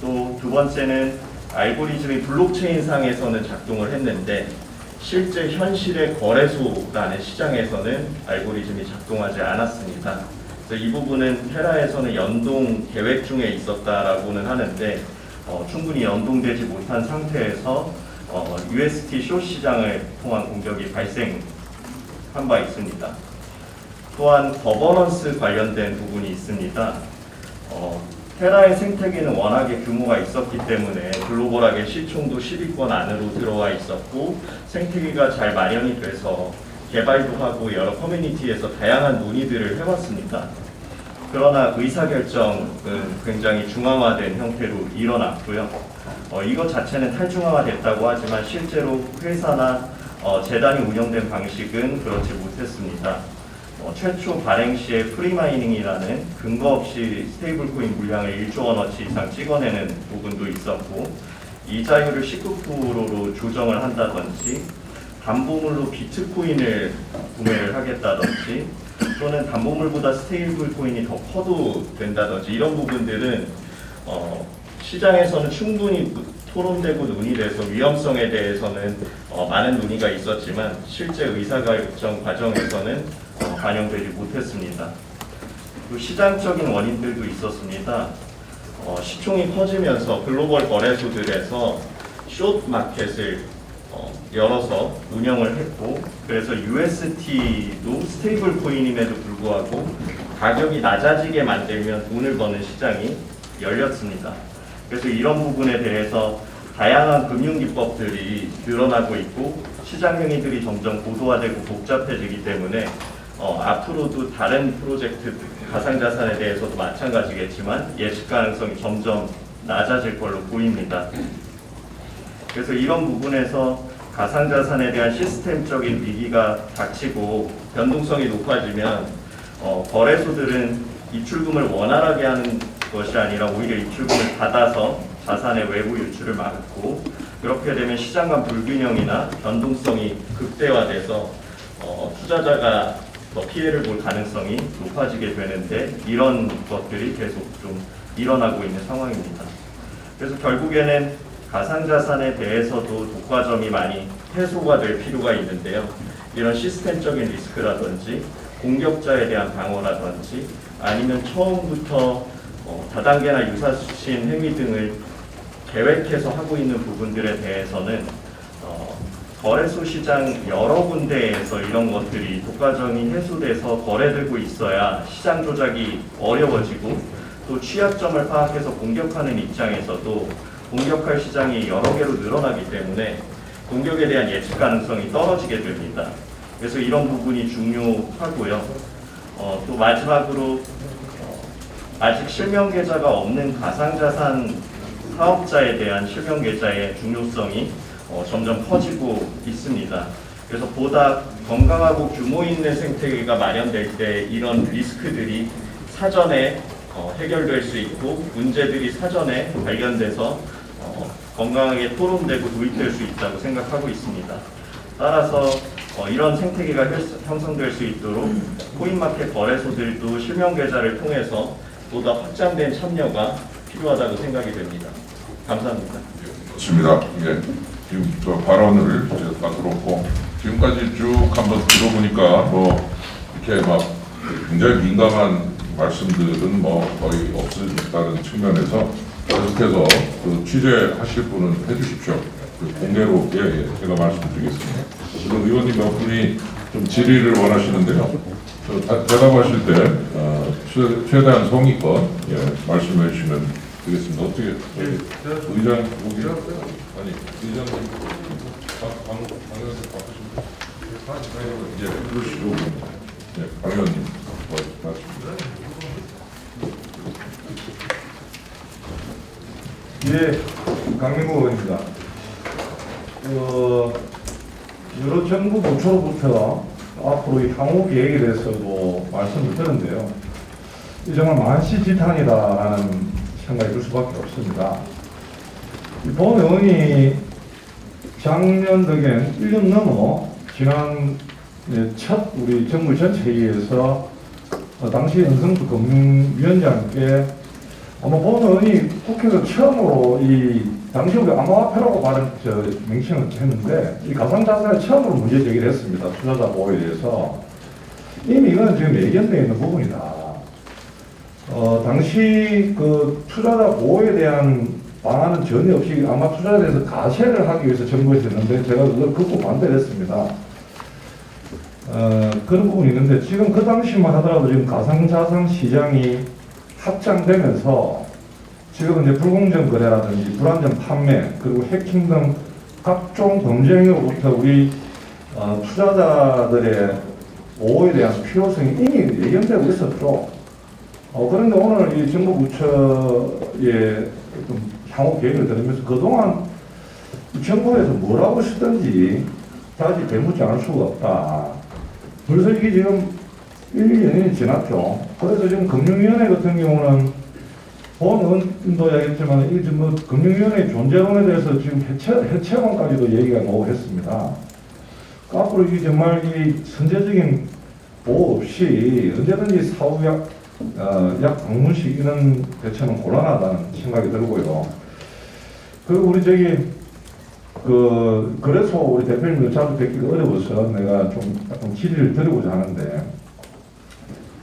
또 두 번째는 알고리즘이 블록체인 상에서는 작동을 했는데 실제 현실의 거래소라는 시장에서는 알고리즘이 작동하지 않았습니다. 그래서 이 부분은 테라에서는 연동 계획 중에 있었다라고는 하는데 충분히 연동되지 못한 상태에서 UST 숏 시장을 통한 공격이 발생한 바 있습니다. 또한 거버넌스 관련된 부분이 있습니다. 테라의 생태계는 워낙에 규모가 있었기 때문에 글로벌하게 시총도 10위권 안으로 들어와 있었고 생태계가 잘 마련이 돼서 개발도 하고 여러 커뮤니티에서 다양한 논의들을 해왔습니다. 그러나 의사결정은 굉장히 중앙화된 형태로 일어났고요. 이것 자체는 탈중앙화됐다고 하지만 실제로 회사나 재단이 운영된 방식은 그렇지 못했습니다. 최초 발행 시에 프리마이닝이라는 근거 없이 스테이블코인 물량을 1조 원어치 이상 찍어내는 부분도 있었고 이자율을 19%로 조정을 한다든지 담보물로 비트코인을 구매를 하겠다든지 또는 담보물보다 스테이블코인이 더 커도 된다든지 이런 부분들은 시장에서는 충분히 토론되고 논의돼서 위험성에 대해서는 많은 논의가 있었지만 실제 의사결정 과정에서는 반영되지 못했습니다. 또 시장적인 원인들도 있었습니다. 시총이 커지면서 글로벌 거래소들에서 숏 마켓을 열어서 운영을 했고 그래서 UST도 스테이블 코인임에도 불구하고 가격이 낮아지게 만들면 돈을 버는 시장이 열렸습니다. 그래서 이런 부분에 대해서 다양한 금융기법들이 늘어나고 있고 시장 행위들이 점점 고도화되고 복잡해지기 때문에 앞으로도 다른 프로젝트, 가상자산에 대해서도 마찬가지겠지만 예측 가능성이 점점 낮아질 걸로 보입니다. 그래서 이런 부분에서 가상자산에 대한 시스템적인 위기가 닥치고 변동성이 높아지면 거래소들은 입출금을 원활하게 하는 것이 아니라 오히려 입출금을 받아서 자산의 외부 유출을 막고 그렇게 되면 시장 간 불균형이나 변동성이 극대화돼서 투자자가 더 피해를 볼 가능성이 높아지게 되는데 이런 것들이 계속 좀 일어나고 있는 상황입니다. 그래서 결국에는 가상자산에 대해서도 독과점이 많이 해소가 될 필요가 있는데요. 이런 시스템적인 리스크라든지 공격자에 대한 방어라든지 아니면 처음부터 다단계나 유사신 행위 등을 계획해서 하고 있는 부분들에 대해서는 거래소 시장 여러 군데에서 이런 것들이 독과점이 해소돼서 거래되고 있어야 시장 조작이 어려워지고 또 취약점을 파악해서 공격하는 입장에서도 공격할 시장이 여러 개로 늘어나기 때문에 공격에 대한 예측 가능성이 떨어지게 됩니다. 그래서 이런 부분이 중요하고요. 또 마지막으로 아직 실명 계좌가 없는 가상자산 사업자에 대한 실명 계좌의 중요성이 점점 커지고 있습니다. 그래서 보다 건강하고 규모 있는 생태계가 마련될 때 이런 리스크들이 사전에 해결될 수 있고 문제들이 사전에 발견돼서 건강하게 토론되고 도입될 수 있다고 생각하고 있습니다. 따라서 이런 생태계가 형성될 수 있도록 코인마켓 거래소들도 실명 계좌를 통해서 보다 확장된 참여가 필요하다고 생각이 됩니다. 감사합니다. 좋습니다. 예. 지금 저 발언을 제가 다 들었고 지금까지 쭉 한번 들어보니까 뭐 이렇게 막 굉장히 민감한 말씀들은 뭐 거의 없었다는 측면에서 계속해서 그 취재하실 분은 해주십시오. 그 공개로 제가 말씀드리겠습니다. 지금 의원님 몇 분이 좀 질의를 원하시는데요. 대답하실 때 최대한 성의껏 말씀해 주시면 되겠습니다. 어떻게 의장 여기 아니 의장님 방역에서 바꾸시면 이제 그러시고 방 의원님 말씀. 예, 강민구 의원입니다. 여러 정부 부처로부터 앞으로 이 향후 계획에 대해서도 말씀을 드렸는데요. 이 정말 만시지탄이다라는 생각이 들 수밖에 없습니다. 본 의원이 작년 덕엔 1년 넘어 지난 첫 우리 정부 전체 회의에서 당시 연성수 금융위원장께 아마 본 의원이 국회에서 처음으로 이 당시 우리 암호화폐라고 명칭을 했는데 이 가상자산에 처음으로 문제 제기를 했습니다. 투자자 보호에 대해서. 이미 이거는 지금 예견되어 있는 부분이다. 당시 그 투자자 보호에 대한 방안은 전혀 없이 아마 투자자에 대해서 가세를 하기 위해서 정부에서 했는데 제가 그걸 극구 반대를 했습니다. 그런 부분이 있는데 지금 그 당시만 하더라도 지금 가상자산 시장이 확장되면서 지금 이제 불공정 거래라든지 불안전 판매 그리고 해킹 등 각종 범죄 행위로부터 우리 투자자들의 보호에 대한 필요성이 이미 예견되고 있었죠. 그런데 오늘 이 정부 부처의 향후 계획을 들으면서 그동안 정부에서 뭐라고 쓰든지 다시 되묻지 않을 수가 없다. 벌써 이게 지금 1년이 지났죠. 그래서 지금 금융위원회 같은 경우는 본 의원도 이야기했지만 이 지금 금융위원회 존재론에 대해서 지금 해체론까지도 얘기가 나오고 했습니다. 앞으로 이게 정말 이 선제적인 보호 없이 언제든지 사후약 방문식 이런 대처는 곤란하다는 생각이 들고요. 그리고 우리 그래서 우리 대표님도 자주 뵙기가 어려워서 내가 좀 약간 질의를 드리고자 하는데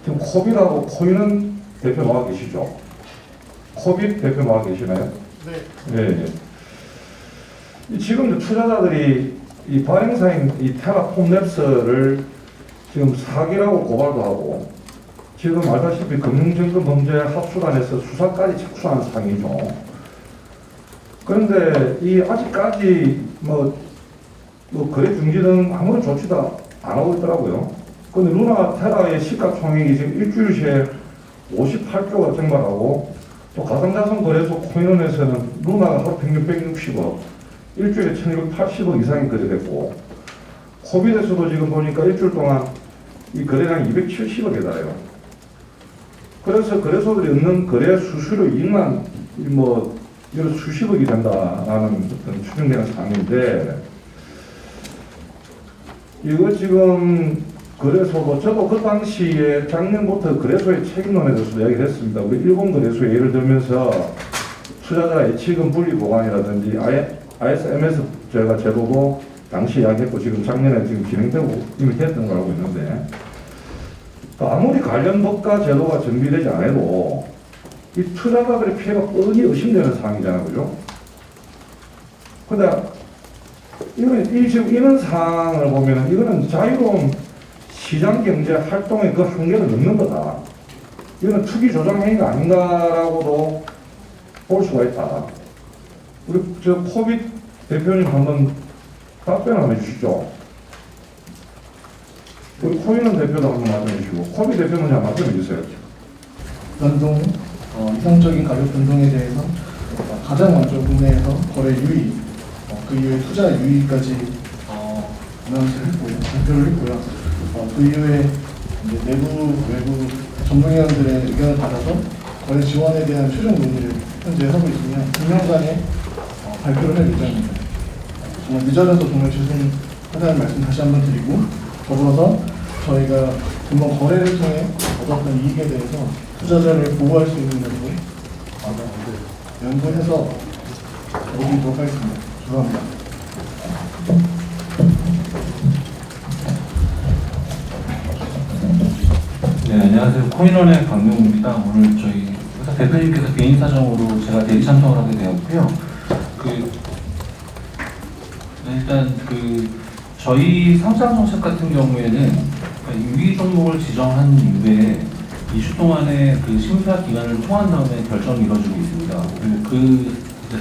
지금 코빗하고 코인은 대표 나와 계시죠? 코빗 대표 나와 계시나요? 네. 지금 투자자들이 이 발행사인 이 테라폼랩스를 지금 사기라고 고발도 하고 지금 알다시피 금융증권 범죄 합수단에서 수사까지 착수한 상황이죠. 그런데 이 아직까지 뭐 거래 중지 등 아무런 조치도 안 하고 있더라고요. 그런데 루나 테라의 시가총액이 지금 일주일 새에 58조가 증발하고 또 가상자산 거래소 코인원에서는 루나가 하루 평균 160억, 일주일에 1280억 이상이 거래됐고 코빗에서도 지금 보니까 일주일 동안 이 거래량이 270억에 달해요. 그래서 거래소들이 얻는 거래 수수료 이익만 이런 수십억이 된다라는 어떤 추정되는 상황인데 이거 지금 거래소도 저도 그 당시에 작년부터 거래소의 책임론에 대해서 이야기를 했습니다. 우리 일본 거래소에 예를 들면서 투자자 예치금 분리 보관이라든지 ISMS 제도도 당시 이야기했고 지금 작년에 지금 진행되고 이미 됐던 걸 알고 있는데 아무리 관련 법과 제도가 정비되지 않아도 이 투자자들의 피해가 뻔히 의심되는 상황이잖아요, 그죠? 근데 지금 이런 상황을 보면 이거는 자유로운 시장 경제 활동의 그 한계를 넘는 거다. 이거는 투기 조장 행위가 아닌가라고도 볼 수가 있다. 우리 코빗 대표님 한번 답변 한번 해주시죠. 우리 코인원 대표도 한번 말씀해 주시고 코빗 대표 먼저 한번 말씀해 주세요. 변동, 이상적인 가격 변동에 대해서 가장 먼저 국내에서 거래 유의, 그 이후에 투자 유의까지 아나운스를 했고요, 발표를 했고요. 그 이후에 이제 내부, 외부 전문위원들의 의견을 받아서 거래 지원에 대한 최종 논의를 현재 하고 있으며 2년간의 발표를 할 예정입니다. 정말 늦어져서 정말 죄송하다는 말씀 다시 한번 드리고 더불어서 저희가 금번 거래를 통해 얻었던 이익에 대해서 투자자를 보호할 수 있는 것으로 연구해서 드리도록 하겠습니다. 죄송합니다. 네, 안녕하세요. 코인원의 강명우입니다. 오늘 저희 회사 대표님께서 개인 사정으로 제가 대리 참석을 하게 되었고요. 일단 저희 상장 정책 같은 경우에는 유기 종목을 지정한 이후에 2주 동안의 심사 기간을 통한 다음에 결정이 이루어지고 있습니다. 그리고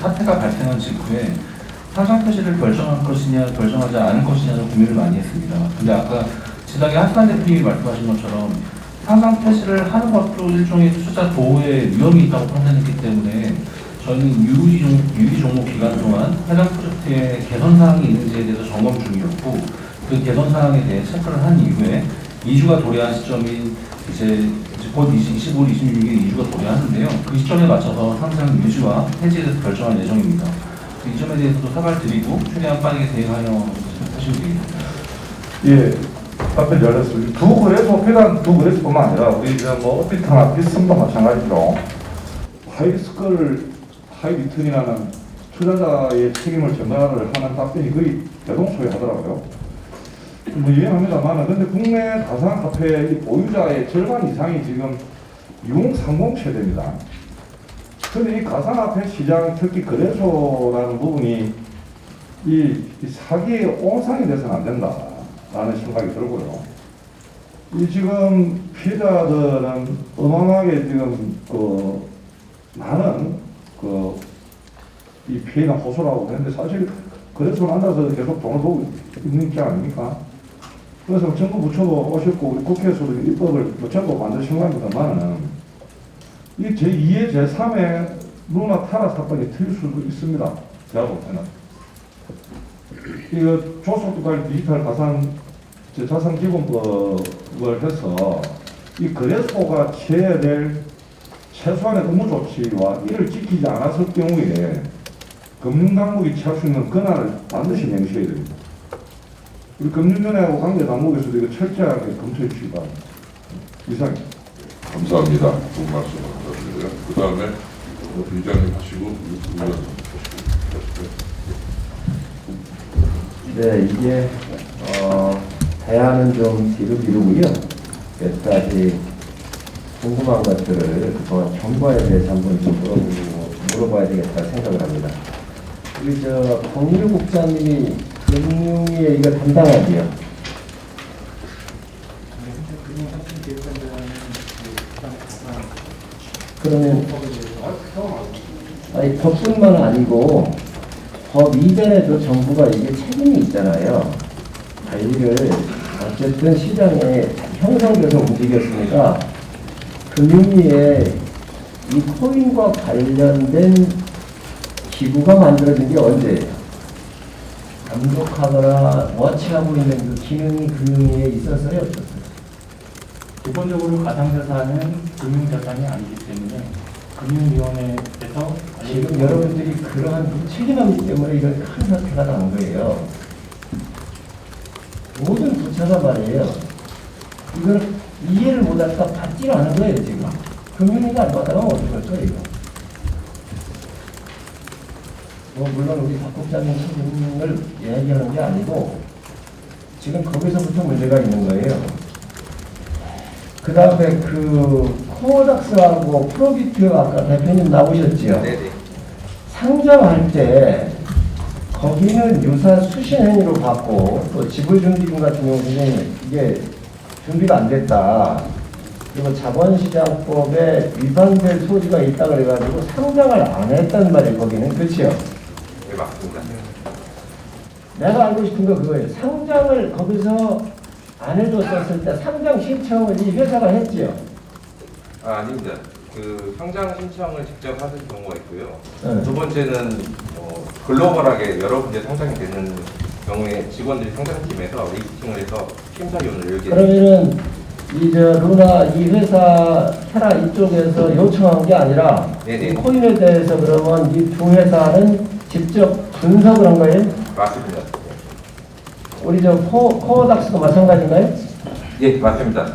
사태가 발생한 직후에 상장 표시를 결정할 것이냐 결정하지 않을 것이냐를 고민을 많이 했습니다. 근데 아까 지난해 하스란 대표님이 말씀하신 것처럼 상장 표시를 하는 것도 일종의 투자 보호에 위험이 있다고 판단했기 때문에 저희는 유기 종목 기간 동안 해당 프로젝트에 개선 사항이 있는지에 대해서 점검 중이었고 그 개선 사항에 대해 체크를 한 이후에 2주가 도래한 시점인 이제 곧 25일, 26일 2주가 도래하는데요. 그 시점에 맞춰서 상장 유지와 해지에 대해서 결정할 예정입니다. 이 점에 대해서도 사과를 드리고 최대한 빠르게 대응하여 하시면 되겠습니다. 예, 답변 잘했습니다. 두 거래소뿐만 아니라 우리 이제 뭐 오피타나 비썸도 마찬가지로 하이 리턴이라는 투자자의 책임을 전가를 하는 답변이 거의 대동소이하더라고요. 뭐 이해합니다만, 근데 국내 가상화폐 보유자의 절반 이상이 지금 유흥상공세대입니다. 근데 이 가상화폐 시장, 특히 거래소라는 부분이 이 사기의 온상이 돼서는 안 된다라는 생각이 들고요. 이 지금 피해자들은 어마어마하게 지금 많은 이 피해나 호소라고 했는데 사실 거래소는 앉아서 계속 돈을 보고 있는 게 아닙니까? 그래서 정부 부처도 오셨고 우리 국회에서도 입법을 전부 만드신 겁니다만은 이 제2의 제3의 루나 테라 사건이 틀릴 수도 있습니다. 제가 볼 때는. 이거 조속도달 디지털 자산기본법을 해서 이 거래소가 취해야 될 최소한의 의무 조치와 이를 지키지 않았을 경우에 금융당국이 취할 수 있는 권한을 반드시 명시해야 됩니다. 우리 금융위원회하고 관계당국에서도 이거 철저하게 검토해 주시기 바랍니다. 이상입니다. 감사합니다. 좋은 말씀 감사드리고요. 그 다음에 위원장님 하시고 네, 이게 대안은 좀 뒤로 미루고요. 몇 가지 궁금한 것들을 그동안 정부에 대해서 한번 좀 물어봐야 되겠다 생각을 합니다. 우리 공유국장님이 금융위에 이거 담당하지요. 그러면 아니 법뿐만 아니고 법 이전에도 정부가 이게 책임이 있잖아요. 관리를 어쨌든 시장에 형성돼서 움직였으니까 금융위에 이 코인과 관련된 기구가 만들어진 게 언제예요? 감독하거나 워치하고 있는 그 기능이 금융위에 있었어요? 없었어요? 기본적으로 가상자산은 금융자산이 아니기 때문에 금융위원회에서 지금 여러분들이 그러한 책임감기 때문에 이건 큰 사태가 난 거예요. 모든 부처가 말이에요. 이걸 이해를 못하니까 받지를 않은 거예요, 지금. 금융위가 안 받아가면 어떡할 거예요, 이거. 물론 우리 박 국장님 책임을 얘기하는 게 아니고 지금 거기서부터 문제가 있는 거예요. 그 다음에 코어닥스하고 프로비트 아까 대표님 나오셨지요? 네네. 상장할 때 거기는 유사 수신 행위로 받고 또 지불준비금 같은 경우는 이게 준비가 안 됐다. 그리고 자본시장법에 위반될 소지가 있다 그래가지고 상장을 안 했단 말이에요. 거기는 그렇지요? 네, 맞습니다. 내가 알고 싶은 거 그거예요. 상장을 거기서 안 해줬었을 때 상장 신청을 이 회사가 했지요? 아닙니다. 그 상장 신청을 직접 하는 경우가 있고요. 네. 두 번째는 글로벌하게 여러 군데 상장이 되는 경우에 직원들이 상장팀에서 리스팅을 해서 심사위원을 열게 그러면은 루나 이 회사 테라 이쪽에서 요청한 게 아니라 이 코인에 대해서 그러면 이 두 회사는 직접 분석을 한 거예요? 맞습니다. 우리 코어닥스도 마찬가지인가요? 예, 맞습니다.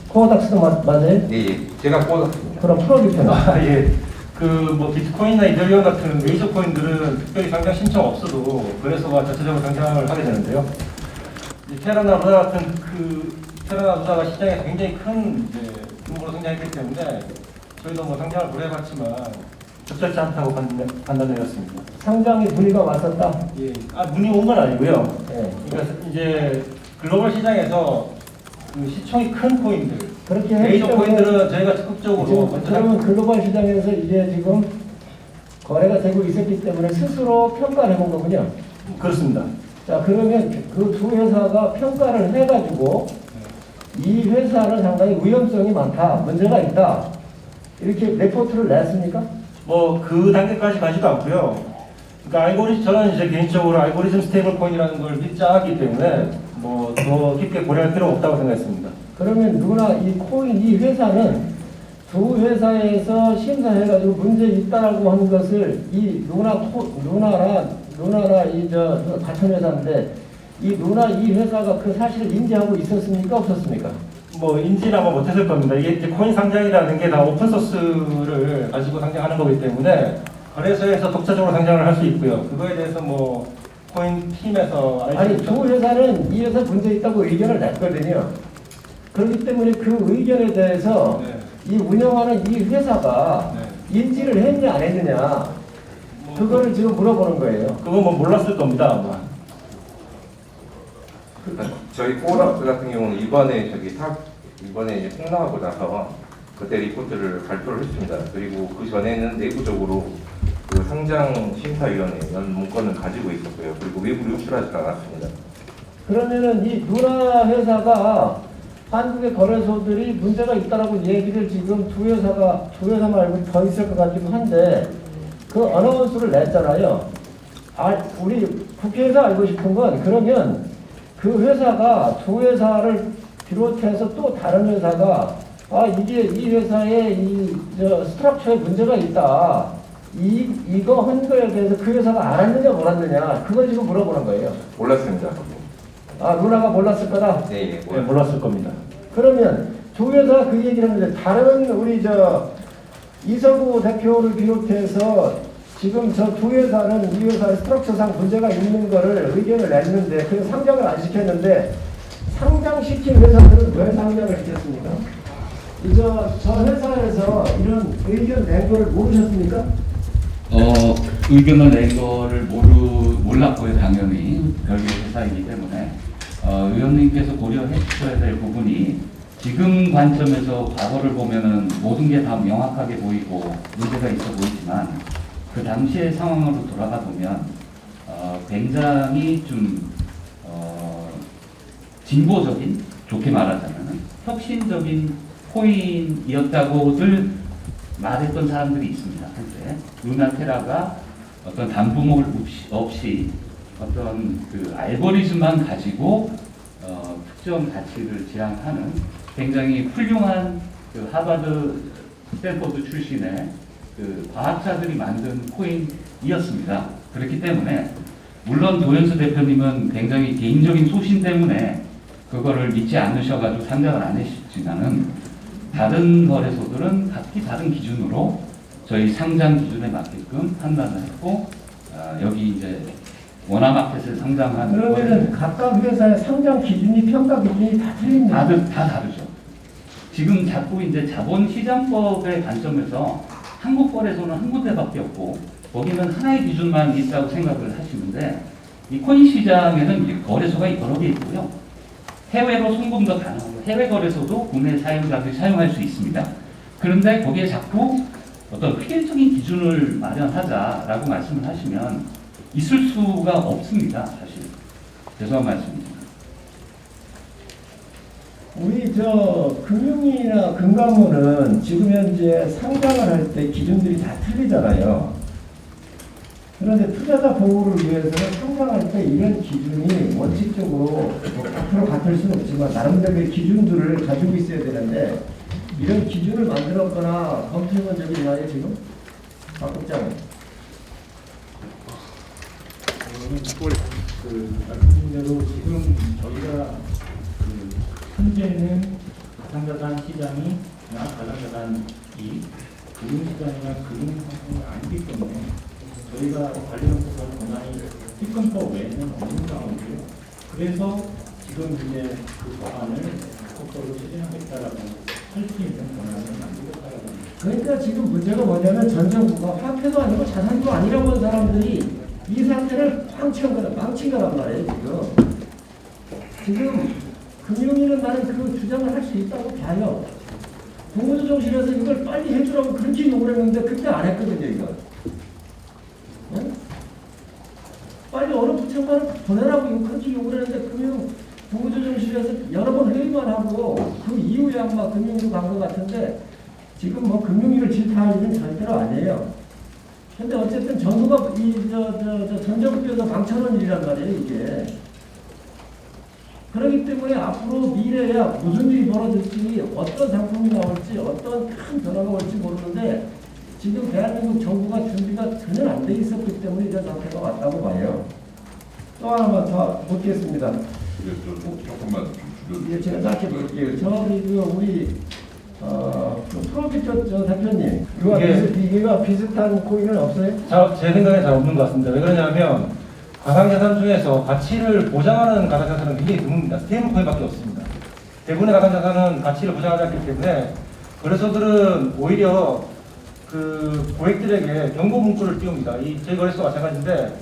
코어닥스도 맞아요? 예. 제가 코어닥스입니다. 그럼 프로비트는? 예. 뭐 비트코인이나 이더리움 같은 메이저 코인들은 특별히 상장 신청 없어도 거래소가 자체적으로 상장을 하게 되는데요. 테라나 루나 같은 테라나 루나가 시장에 굉장히 큰 규모로 성장했기 때문에 저희도 뭐 상장을 고려해봤지만 적절치 않다고 판단되었습니다. 상장에 문의가 왔었다? 예. 문의 온 건 아니고요. 예. 그러니까 이제 글로벌 시장에서 시총이 큰 코인들, 그렇게 메이저 코인들은 저희가 적극적으로 그러면 글로벌 시장에서 이제 지금 거래가 되고 있었기 때문에 스스로 평가를 해본 거군요. 그렇습니다. 자, 그러면 그 두 회사가 평가를 해가지고 이 회사는 상당히 위험성이 많다, 문제가 있다 이렇게 레포트를 냈습니까? 뭐 그 단계까지 가지도 않고요. 그러니까 저는 이제 개인적으로 알고리즘 스테이블 코인이라는 걸 믿지 않기 때문에 뭐 더 깊게 고려할 필요가 없다고 생각했습니다. 그러면 누나 이 코인 이 회사는 두 회사에서 심사해가지고 문제 있다라고 하는 것을 이 누나나 이 같은 회사인데 이 누나 이 회사가 그 사실을 인지하고 있었습니까 없었습니까? 뭐 인지는 아마 못했을 겁니다. 이게 이제 코인 상장이라는 게 다 오픈 소스를 가지고 상장하는 거기 때문에 거래소에서 독자적으로 상장을 할 수 있고요. 그거에 대해서 뭐 코인 팀에서 아니 두 회사는 이 회사 문제 있다고 의견을 냈거든요. 그렇기 때문에 그 의견에 대해서 이 운영하는 이 회사가 인지를 했냐 안 했느냐 그거를 지금 물어보는 거예요. 그건 뭐 몰랐을 겁니다 아마. 저희 코어락스 같은 경우는 이번에 이제 폭로하고 나서 그때 리포트를 발표를 했습니다. 그리고 그 전에는 내부적으로 그 상장심사위원회 이런 문건을 가지고 있었고요. 그리고 외부로 유출하지 않았습니다. 그러면은 이 누나 회사가 한국의 거래소들이 문제가 있다라고 얘기를 지금 두 회사 말고 더 있을 것 같기도 한데 그 어나운스를 냈잖아요. 우리 국회에서 알고 싶은 건 그러면 그 회사가 두 회사를 비롯해서 또 다른 회사가 이게 이 회사의 스트럭처에 문제가 있다. 이거 한 거에 대해서 그 회사가 알았느냐 몰랐느냐 그걸 지금 물어보는 거예요. 몰랐습니다. 누나가 몰랐을 거다? 네, 몰랐을 겁니다. 그러면 두 회사가 그 얘기를 하는데 다른 우리 이서구 대표를 비롯해서 지금 저 두 회사는 이 회사의 스트럭처상 문제가 있는 거를 의견을 냈는데 그 상장을 안 시켰는데 상장시킨 회사들은 왜 상장을 시켰습니까? 저 회사에서 이런 의견 낸 거를 모르셨습니까? 의견을 낸 거를 몰랐고요. 당연히 별개의 회사이기 때문에 의원님께서 고려해 주셔야 될 부분이 지금 관점에서 과거를 보면은 모든 게 다 명확하게 보이고 문제가 있어 보이지만 그 당시의 상황으로 돌아가 보면 굉장히 좀 진보적인, 좋게 말하자면 혁신적인 코인이었다고들 말했던 사람들이 있습니다. 한때 루나테라가 어떤 담보물 없이 어떤 그 알고리즘만 가지고 특정 가치를 지향하는 굉장히 훌륭한 그 하버드, 스탠포드 출신의 그 과학자들이 만든 코인이었습니다. 그렇기 때문에 물론 도현수 대표님은 굉장히 개인적인 소신 때문에 그거를 믿지 않으셔가지고 상장을 안 했지만은 다른 거래소들은 각기 다른 기준으로 저희 상장 기준에 맞게끔 판단을 했고 여기 이제 원화마켓에 상장한 그러면은 각각 회사의 상장 기준이 평가 기준이 다 틀립니다. 다 다르죠. 지금 자꾸 이제 자본시장법의 관점에서 한국 거래소는 한 군데밖에 없고 거기는 하나의 기준만 있다고 생각을 하시는데 이 코인 시장에는 거래소가 여러 개 있고요. 해외로 송금도 가능하고 해외 거래소도 국내 사용자들이 사용할 수 있습니다. 그런데 거기에 자꾸 어떤 획일적인 기준을 마련하자라고 말씀을 하시면 있을 수가 없습니다. 사실. 죄송한 말씀입니다. 우리 금융이나 금감원은 지금 현재 상장을 할 때 기준들이 다 틀리잖아요. 그런데 투자자 보호를 위해서는 상장할 때 이런 기준이 원칙적으로 100% 같을 수는 없지만 나름대로의 기준들을 가지고 있어야 되는데 이런 기준을 만들었거나 검토해본 적이 있나요 지금? 박 국장은? 말씀드린 대로 지금 저희가 현재는 가상자산 시장이 가상자산이 금융시장이나 금융상품이 아니기 때문에 저희가 관련해서 권한이 특검법 외에는 없는 상황이고요. 그래서 지금 이제 그 법안을 속도로 추진하겠다라고 할 수 있는 권한을 만들겠다라고 합니다. 그러니까 지금 문제가 뭐냐면 전 정부가 화폐도 아니고 자산도 아니라고 하는 사람들이 이 상태를 망친 거란 말이에요 지금 금융위는 나는 그 주장을 할 수 있다고 봐요. 국무조정실에서 이걸 빨리 해주라고 그렇게 요구를 했는데 그때 안 했거든요 이거. 네? 빨리 어느 부처만 보내라고 그렇게 요구를 했는데 국무조정실에서 여러 번 회의만 하고 그 이후에 아마 금융위로 간 것 같은데 지금 뭐 금융위를 질타할 일은 절대로 아니에요. 근데 어쨌든 정부가 전 정부에서 방쳐놓은 일이란 말이에요, 이게. 그렇기 때문에 앞으로 미래에 무슨 일이 벌어질지, 어떤 상품이 나올지, 어떤 큰 변화가 올지 모르는데, 지금 대한민국 정부가 준비가 전혀 안 돼 있었기 때문에 이런 상태가 왔다고 봐요. 또 하나만 더 묻겠습니다. 조금만 좀 예, 제가 짧게 볼게요. 우리 프로비 저 대표님, 이거가 비슷한 코인은 없어요? 제 생각에 잘 없는 것 같습니다. 왜 그러냐면 가상자산 중에서 가치를 보장하는 가상자산은 굉장히 드뭅니다. 스테이블 코인밖에 없습니다. 대부분의 가상자산은 가치를 보장하지 않기 때문에 거래소들은 오히려 그 고객들에게 경고 문구를 띄웁니다. 저희 거래소가 마찬가지인데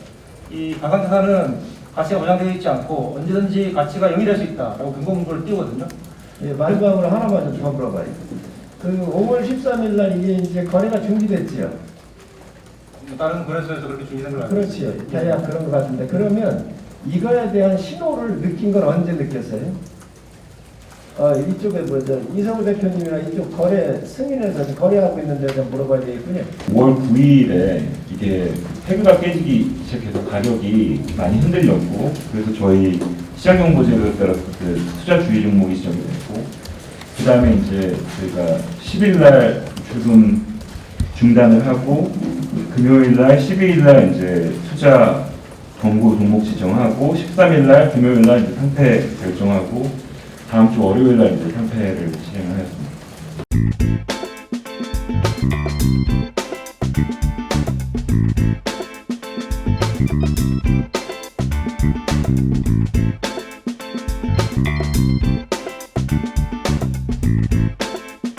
이 가상자산은 가치가 보장되어 있지 않고 언제든지 가치가 0이 될 수 있다라고 경고 문구를 띄우거든요. 예, 마지막으로 하나만 좀 물어봐요. 그 5월 13일 날 이게 이제 거래가 중지됐지요. 다른 거래소에서 그렇게 중지된 걸 알고 있습니다. 그렇지요. 대략 그런 것 같은데 그러면 이거에 대한 신호를 느낀 건 언제 느꼈어요? 이쪽에 이성우 대표님이랑 이쪽 거래 승인해서 거래하고 있는데 좀 물어봐야 되겠군요. 5월 9일에 이게 태그가 깨지기 시작해서 가격이 많이 흔들렸고, 그래서 저희 시장정보제를 따라서 그 투자 주의 종목이 시작이 됐고, 그 다음에 이제 저희가 10일날 출금 중단을 하고, 금요일날 12일날 이제 투자 권고 종목 지정하고, 13일날 금요일날 이제 상패 결정하고, 다음 주 월요일날 이제 상패를 진행을 하였습니다.